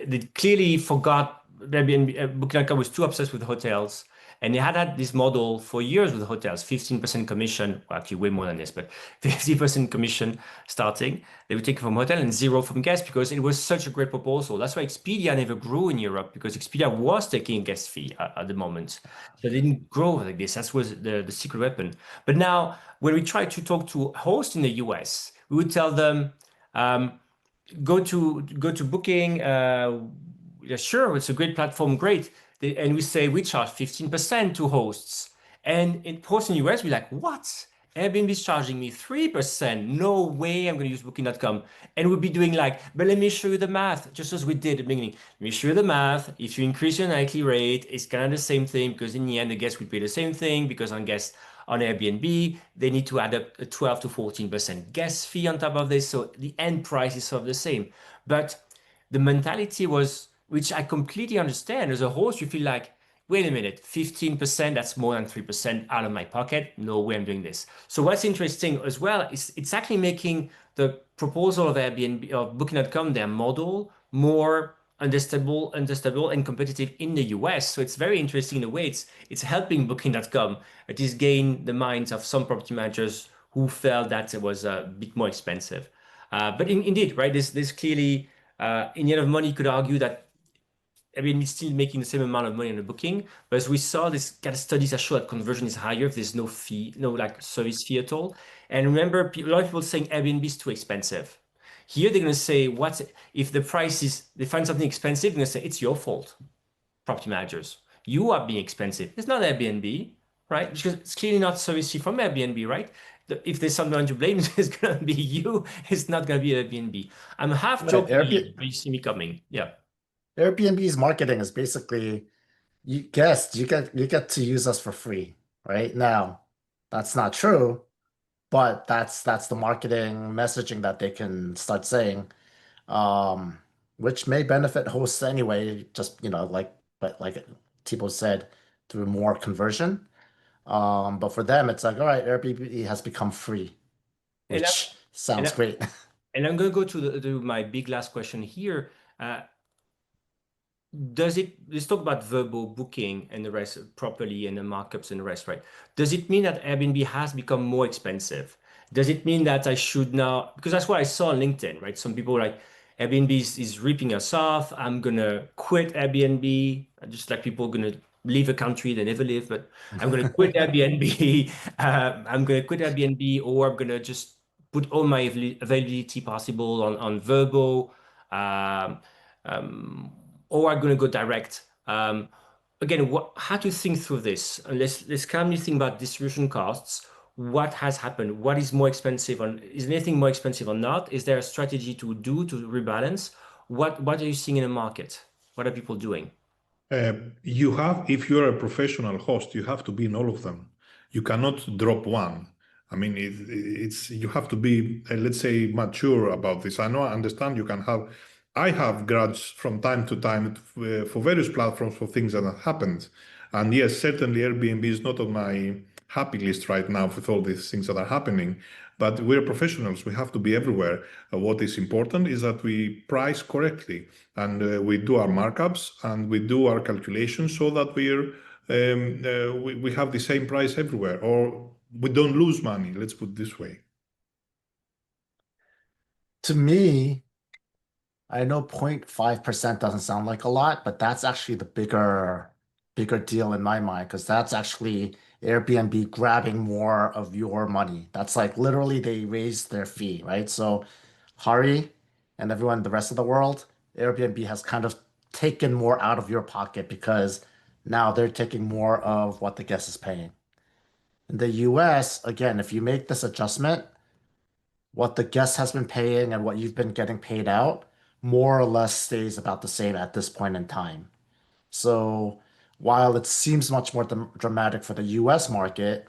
they clearly forgot Airbnb. Booking.com was too obsessed with hotels. And they had this model for years with hotels, 15% commission, well, actually way more than this, but 50% commission starting. They would take it from hotel and zero from guests because it was such a great proposal. That's why Expedia never grew in Europe because Expedia was taking a guest fee at the moment. So they didn't grow like this. That was the secret weapon. But now when we try to talk to hosts in the US, we would tell them, go to Booking. Yeah, sure, it's a great platform, great. And we say we charge 15% to hosts. And in hosts in the US, we're like, what? Airbnb is charging me 3%. No way I'm going to use Booking.com. And we'll be doing like, but let me show you the math, just as we did at the beginning. Let me show you the math. If you increase your nightly rate, it's kind of the same thing because in the end, the guests will pay the same thing because on Airbnb, they need to add up a 12 to 14% guest fee on top of this. So the end price is sort of the same. But the mentality was, which I completely understand. As a host, you feel like, wait a minute, 15%, that's more than 3% out of my pocket. No way I'm doing this. So what's interesting as well is it's actually making the proposal of Airbnb of Booking.com, their model, more understandable and competitive in the US. So it's very interesting in a way. It's helping Booking.com at least gain the minds of some property managers who felt that it was a bit more expensive. But indeed, right, there's clearly, in the end of money, you could argue that Airbnb is still making the same amount of money on the booking, but as we saw, this kind of studies that show that conversion is higher if there's no fee, no like service fee at all. And remember, a lot of people saying Airbnb is too expensive. Here they're going to say, if the price is, they find something expensive, they're going to say it's your fault, property managers. You are being expensive. It's not Airbnb, right? Because it's clearly not service fee from Airbnb, right? If there's someone to blame, it's going to be you. It's not going to be Airbnb. I'm half joking, but you see me coming. Yeah. Airbnb's marketing is basically you get to use us for free, right? Now, that's not true, but that's the marketing messaging that they can start saying, which may benefit hosts anyway, just like Thibault said, through more conversion. But for them, it's like, all right, Airbnb has become free, And which sounds great. And I'm going to go to my big last question here. Let's talk about Vrbo booking and the rest properly and the markups and the rest, right? Does it mean that Airbnb has become more expensive? Does it mean that I should now, because that's what I saw on LinkedIn, right? Some people are like, Airbnb is ripping us off. I'm going to quit Airbnb. Just like people are going to leave a country they never live, but I'm going to quit Airbnb. I'm going to quit Airbnb, or I'm going to just put all my availability possible on Vrbo. Or I'm going to go direct. Again, how to think through this? Let's calmly think about distribution costs. What has happened? What is more expensive? Is anything more expensive or not? Is there a strategy to rebalance? What are you seeing in the market? What are people doing? You have, if you're a professional host, you have to be in all of them. You cannot drop one. I mean, it's you have to be, let's say, mature about this. I know, I understand you can have. I have grudges from time to time for various platforms for things that have happened. And yes, certainly Airbnb is not on my happy list right now with all these things that are happening. But we're professionals. We have to be everywhere. What is important is that we price correctly and we do our markups and we do our calculations so that we have the same price everywhere, or we don't lose money. Let's put it this way. To me, I know 0.5% doesn't sound like a lot, but that's actually the bigger deal in my mind, because that's actually Airbnb grabbing more of your money. That's like literally they raised their fee, right? So Hari and everyone, the rest of the world, Airbnb has kind of taken more out of your pocket because now they're taking more of what the guest is paying. In the US, again, if you make this adjustment, what the guest has been paying and what you've been getting paid out more or less stays about the same at this point in time. So while it seems much more dramatic for the US market,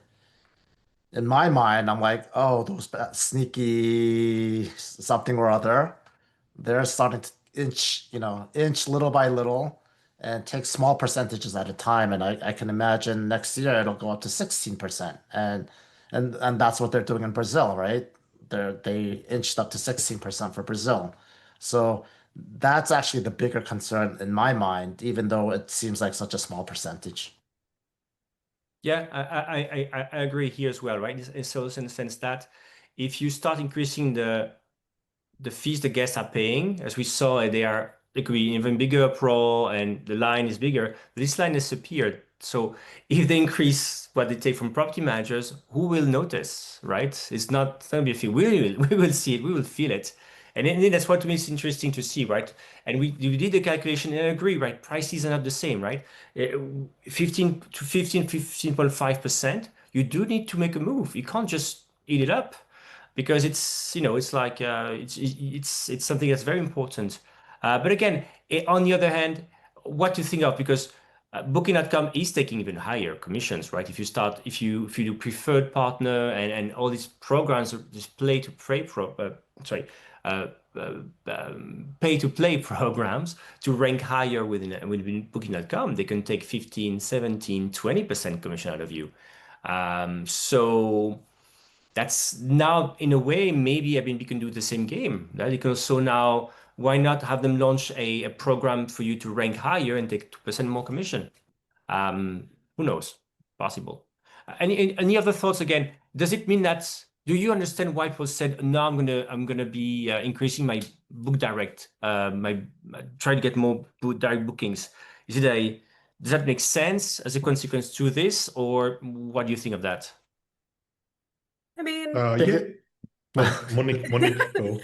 in my mind, I'm like, oh, those sneaky something or other, they're starting to inch little by little and take small percentages at a time. And I can imagine next year it'll go up to 16%. And that's what they're doing in Brazil, right? They inched up to 16% for Brazil. So that's actually the bigger concern in my mind, even though it seems like such a small percentage. Yeah, I agree here as well, right? So in the sense that if you start increasing the fees the guests are paying, as we saw, they could be even bigger pro and the line is bigger. This line disappeared. So if they increase what they take from property managers, who will notice, right? It's not going to be a fee. We will see it. We will feel it. And then that's what makes it interesting to see, right? And we did the calculation and I agree, right? Prices are not the same, right? 15.5%. You do need to make a move. You can't just eat it up because it's like it's something that's very important. But again, on the other hand, what to think of, because Booking.com is taking even higher commissions, right? If you do preferred partner and all these programs, this pay to play programs to rank higher within Booking.com, they can take 15, 17, 20% commission out of you. So that's now in a way maybe Airbnb can do the same game, right? Because so now why not have them launch a program for you to rank higher and take 2% more commission? Who knows? Possible. Any other thoughts again? Does it mean that do you understand why people said no? I'm gonna be increasing my book direct, try to get more direct bookings. Does that make sense as a consequence to this, or what do you think of that? I mean, Yeah. Well, Monique, go.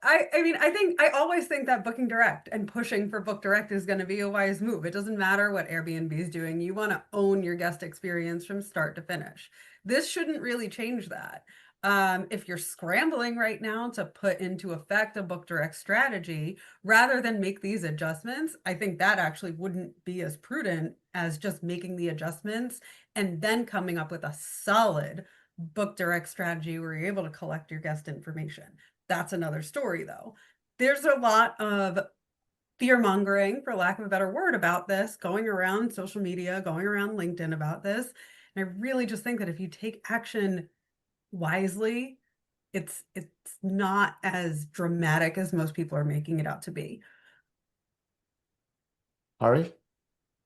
I mean, I always think that booking direct and pushing for book direct is going to be a wise move. It doesn't matter what Airbnb is doing. You want to own your guest experience from start to finish. This shouldn't really change that. If you're scrambling right now to put into effect a book direct strategy, rather than make these adjustments, I think that actually wouldn't be as prudent as just making the adjustments and then coming up with a solid book direct strategy where you're able to collect your guest information. That's another story though. There's a lot of fear mongering, for lack of a better word, about this going around social media, going around LinkedIn about this. And I really just think that if you take action wisely, it's not as dramatic as most people are making it out to be. Ari?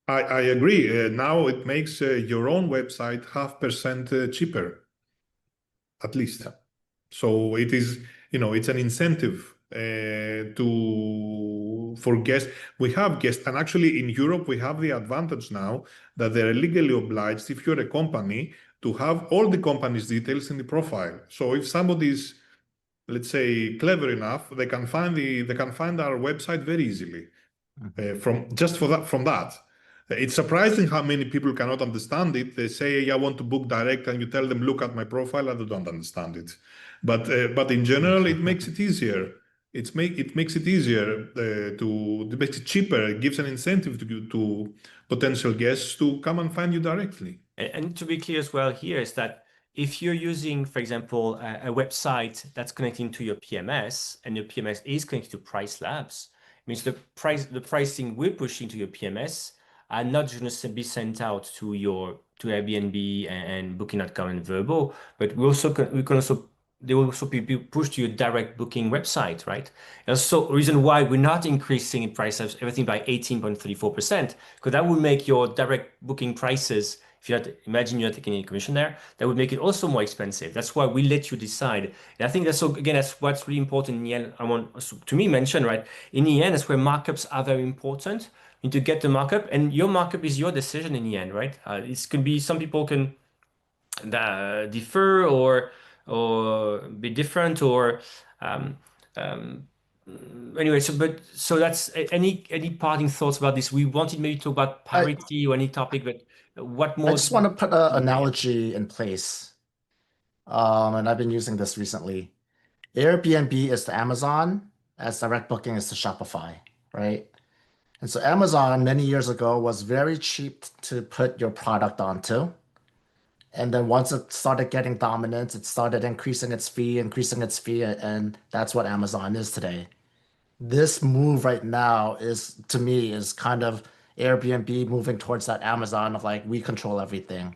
I agree. Now it makes your own website 0.5% cheaper, at least. Yeah. So it is, it's an incentive for guests. We have guests, and actually in Europe we have the advantage now that they're legally obliged, if you're a company, to have all the company's details in the profile. So if somebody's, let's say, clever enough, they can find our website very easily from that. It's surprising how many people cannot understand it. They say, I want to book direct, and you tell them, look at my profile, and they don't understand it. But in general, it makes it easier. it makes it easier it makes it cheaper. It gives an incentive to potential guests to come and find you directly. And to be clear as well here is that if you're using, for example, a website that's connecting to your PMS and your PMS is connected to PriceLabs, it means the pricing we're pushing to your PMS are not going to be sent out to Airbnb and Booking.com and Vrbo, but they will also be pushed to your direct booking website, right? And so reason why we're not increasing in PriceLabs everything by 18.34%, because that would make your direct booking prices, if imagine you're not taking any commission there, that would make it also more expensive. That's why we let you decide. And I think that's what's really important in the end. I want to me mention, right? In the end, that's where markups are very important. You need to get the markup, and your markup is your decision in the end, right? It can be some people can differ or be different or anyway. So that's any parting thoughts about this? We wanted maybe to talk about parity or any topic, but what more? I just want to put an analogy in place, and I've been using this recently. Airbnb is to Amazon as direct booking is to Shopify, right? And so Amazon many years ago was very cheap to put your product onto. And then once it started getting dominance, it started increasing its fee, and that's what Amazon is today. This move right now is, to me, is kind of Airbnb moving towards that Amazon of like, we control everything.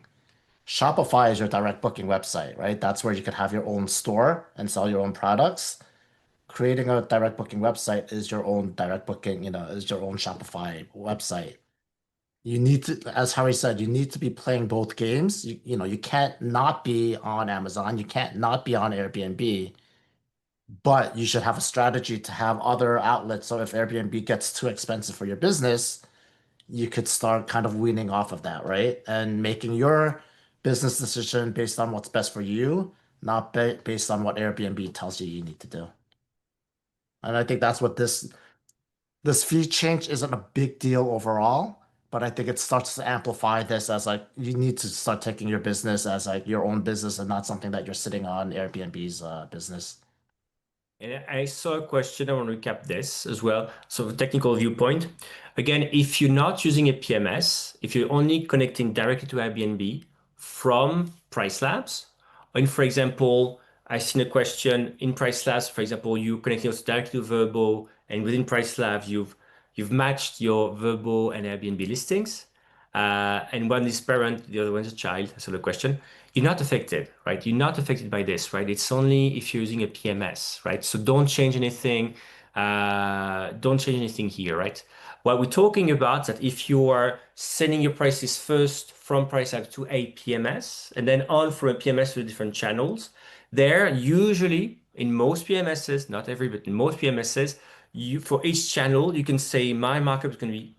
Shopify is your direct booking website, right? That's where you could have your own store and sell your own products. Creating a direct booking website is your own direct booking, is your own Shopify website. You need to, as Harry said, you need to be playing both games. You can't not be on Amazon. You can't not be on Airbnb, but you should have a strategy to have other outlets. So if Airbnb gets too expensive for your business, you could start kind of weaning off of that, right? And making your business decision based on what's best for you, not based on what Airbnb tells you need to do. And I think that's what this fee change isn't a big deal overall, but I think it starts to amplify this as like you need to start taking your business as like your own business and not something that you're sitting on Airbnb's business. And I saw a question. I want to recap this as well. So technical viewpoint. Again, if you're not using a PMS, if you're only connecting directly to Airbnb from PriceLabs, and for example, I've seen a question in PriceLabs, for example, you connecting also directly to Vrbo, and within PriceLabs, you've matched your Vrbo and Airbnb listings. And one is parent, the other one is a child. So the question, you're not affected, right? You're not affected by this, right? It's only if you're using a PMS, right? So don't change anything. Don't change anything here, right? What we're talking about is that if you are sending your prices first from PriceLabs to a PMS and then on from a PMS to different channels, there usually in most PMSs, not every, but in most PMSs, for each channel, you can say my markup is going to be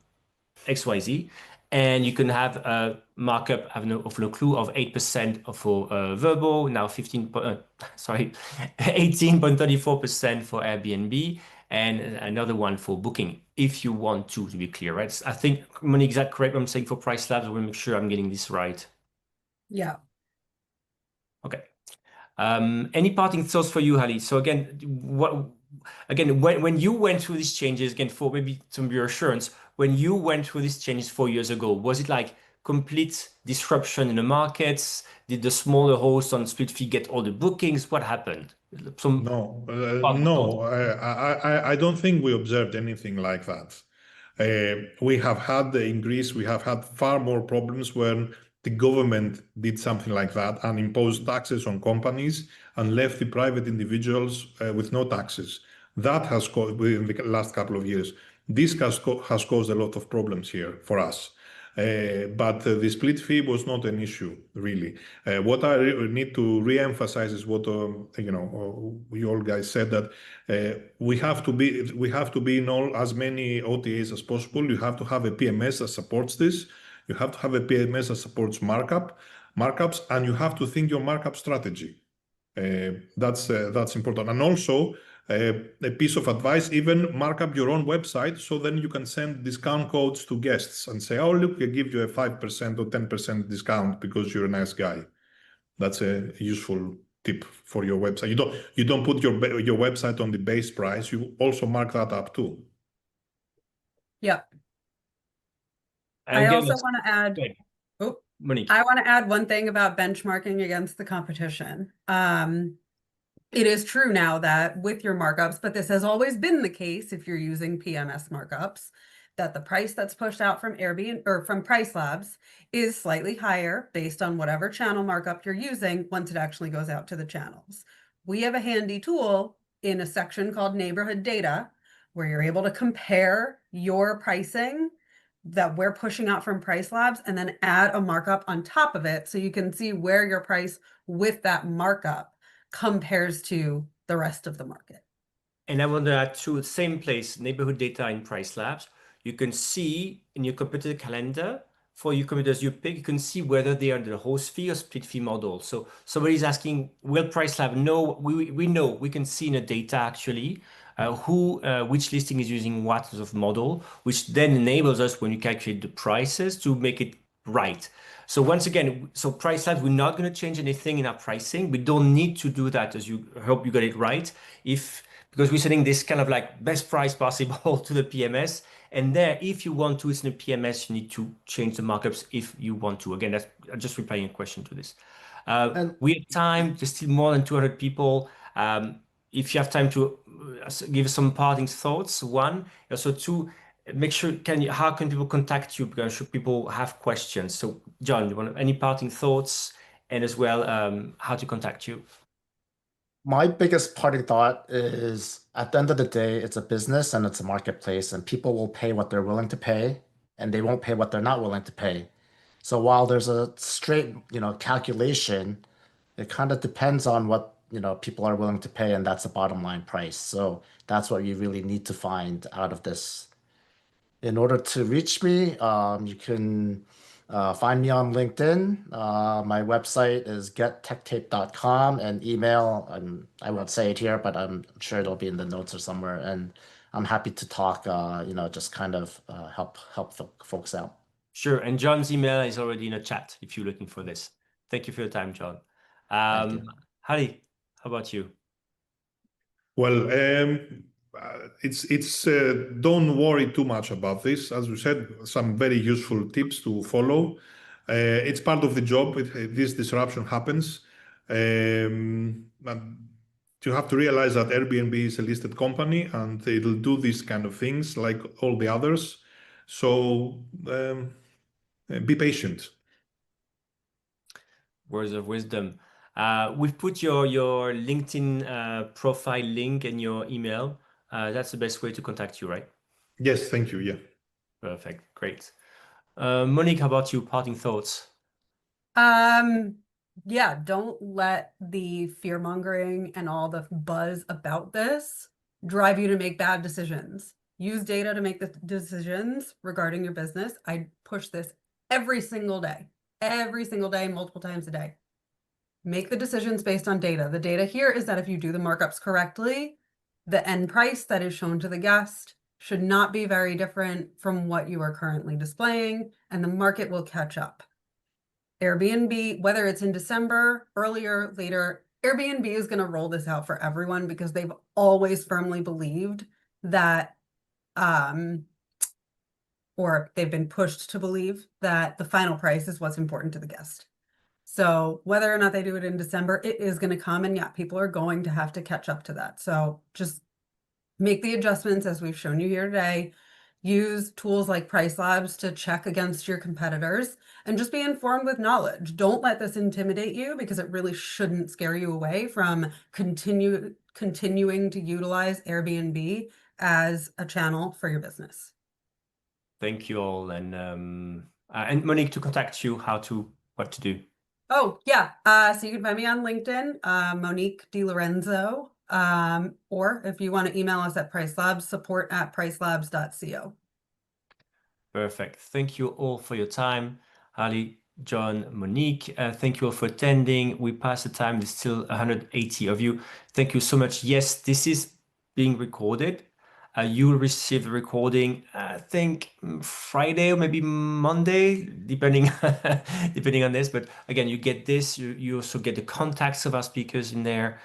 XYZ. And you can have a markup, I have no clue, of 8% for Vrbo, now 18.34% for Airbnb, and another one for Booking, if you want to be clear, right? I think, Monique, is that correct what I'm saying for PriceLabs? I want to make sure I'm getting this right. Yeah. Okay. Any parting thoughts for you, Hali? So again, when you went through these changes, again, for maybe some reassurance, when you went through these changes 4 years ago, was it like complete disruption in the markets? Did the smaller hosts on split fee get all the bookings? What happened? No, I don't think we observed anything like that. We have had in Greece, we have had far more problems when the government did something like that and imposed taxes on companies and left the private individuals with no taxes. That has caused, in the last couple of years, this has caused a lot of problems here for us. But the split fee was not an issue, really. What I need to re-emphasize is what you all guys said, that we have to be in as many OTAs as possible. You have to have a PMS that supports this. You have to have a PMS that supports markups, and you have to think your markup strategy. That's important. And also, a piece of advice, even mark up your own website so then you can send discount codes to guests and say, oh, look, I give you a 5% or 10% discount because you're a nice guy. That's a useful tip for your website. You don't put your website on the base price. You also mark that up too. Yep. And I again, also want to add, Good. oh, Monique. I want to add one thing about benchmarking against the competition. It is true now that with your markups, but this has always been the case if you're using PMS markups, that the price that's pushed out from Airbnb or from PriceLabs is slightly higher based on whatever channel markup you're using once it actually goes out to the channels. We have a handy tool in a section called neighborhood data where you're able to compare your pricing that we're pushing out from PriceLabs and then add a markup on top of it so you can see where your price with that markup compares to the rest of the market. And I want to add to the same place, neighborhood data in PriceLabs. You can see in your competitor calendar for your competitors you pick, you can see whether they are the host fee or split fee model. So somebody's asking, will PriceLab know? We know, we can see in the data actually which listing is using what sort of model, which then enables us when you calculate the prices to make it right. So once again, so PriceLabs, we're not going to change anything in our pricing. We don't need to do that, as you hope you got it right. Because we're setting this kind of like best price possible to the PMS. And there, if you want to, it's in the PMS, you need to change the markups if you want to. Again, that's just replying a question to this. We have time, there's still more than 200 people. If you have time to give some parting thoughts, one, also two, make sure, how can people contact you? Because sure people have questions. So John, you want any parting thoughts and as well, how to contact you? My biggest parting thought is at the end of the day, it's a business and it's a marketplace, and people will pay what they're willing to pay, and they won't pay what they're not willing to pay. So while there's a straight, calculation, it kind of depends on what, people are willing to pay, and that's the bottom line price. So that's what you really need to find out of this. In order to reach me, you can find me on LinkedIn. My website is gettechtape.com, and email, I won't say it here, but I'm sure it'll be in the notes or somewhere. And I'm happy to talk, just kind of help folks out. Sure. And John's email is already in the chat if you're looking for this. Thank you for your time, John. Thank you. Hari, how about you? Well, it's don't worry too much about this. As you said, some very useful tips to follow. It's part of the job. This disruption happens. And you have to realize that Airbnb is a listed company and it'll do these kind of things like all the others. So be patient. Words of wisdom. We've put your LinkedIn profile link and your email. That's the best way to contact you, right? Yes, thank you. Yeah. Perfect. Great. Monique, how about you? Parting thoughts? Yeah, don't let the fear mongering and all the buzz about this drive you to make bad decisions. Use data to make the decisions regarding your business. I push this every single day, multiple times a day. Make the decisions based on data. The data here is that if you do the markups correctly, the end price that is shown to the guest should not be very different from what you are currently displaying, and the market will catch up. Airbnb, whether it's in December, earlier, later, Airbnb is going to roll this out for everyone because they've always firmly believed that, or they've been pushed to believe that the final price is what's important to the guest. So whether or not they do it in December, it is going to come, and yeah, people are going to have to catch up to that. So just make the adjustments as we've shown you here today. Use tools like PriceLabs to check against your competitors and just be informed with knowledge. Don't let this intimidate you because it really shouldn't scare you away from continuing to utilize Airbnb as a channel for your business. Thank you all. And Monique, to contact you, what to do? Oh, yeah. So you can find me on LinkedIn, Monique DeLorenzo. Or if you want to email us at PriceLabs, support@PriceLabs.co. Perfect. Thank you all for your time. Ali, John, Monique, thank you all for attending. We passed the time. There's still 180 of you. Thank you so much. Yes, this is being recorded. You'll receive the recording, I think Friday or maybe Monday, depending depending on this. But again, you get this. You also get the contacts of our speakers in there.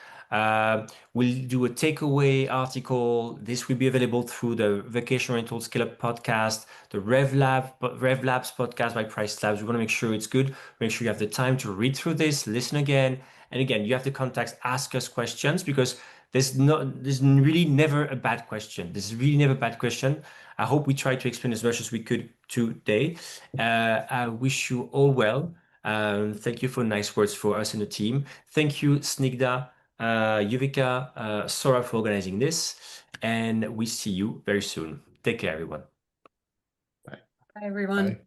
We'll do a takeaway article. This will be available through the Vacation Rental Scale Up podcast, the RevLabs podcast by PriceLabs. We want to make sure it's good. Make sure you have the time to read through this, listen again. And again, you have the contacts, ask us questions, because there's really never a bad question. There's really never a bad question. I hope we tried to explain as much as we could today. I wish you all well. Thank you for nice words for us and the team. Thank you, Snigdha, Yuvika, Sora, for organizing this. And we see you very soon. Take care, everyone. Bye, everyone. Bye.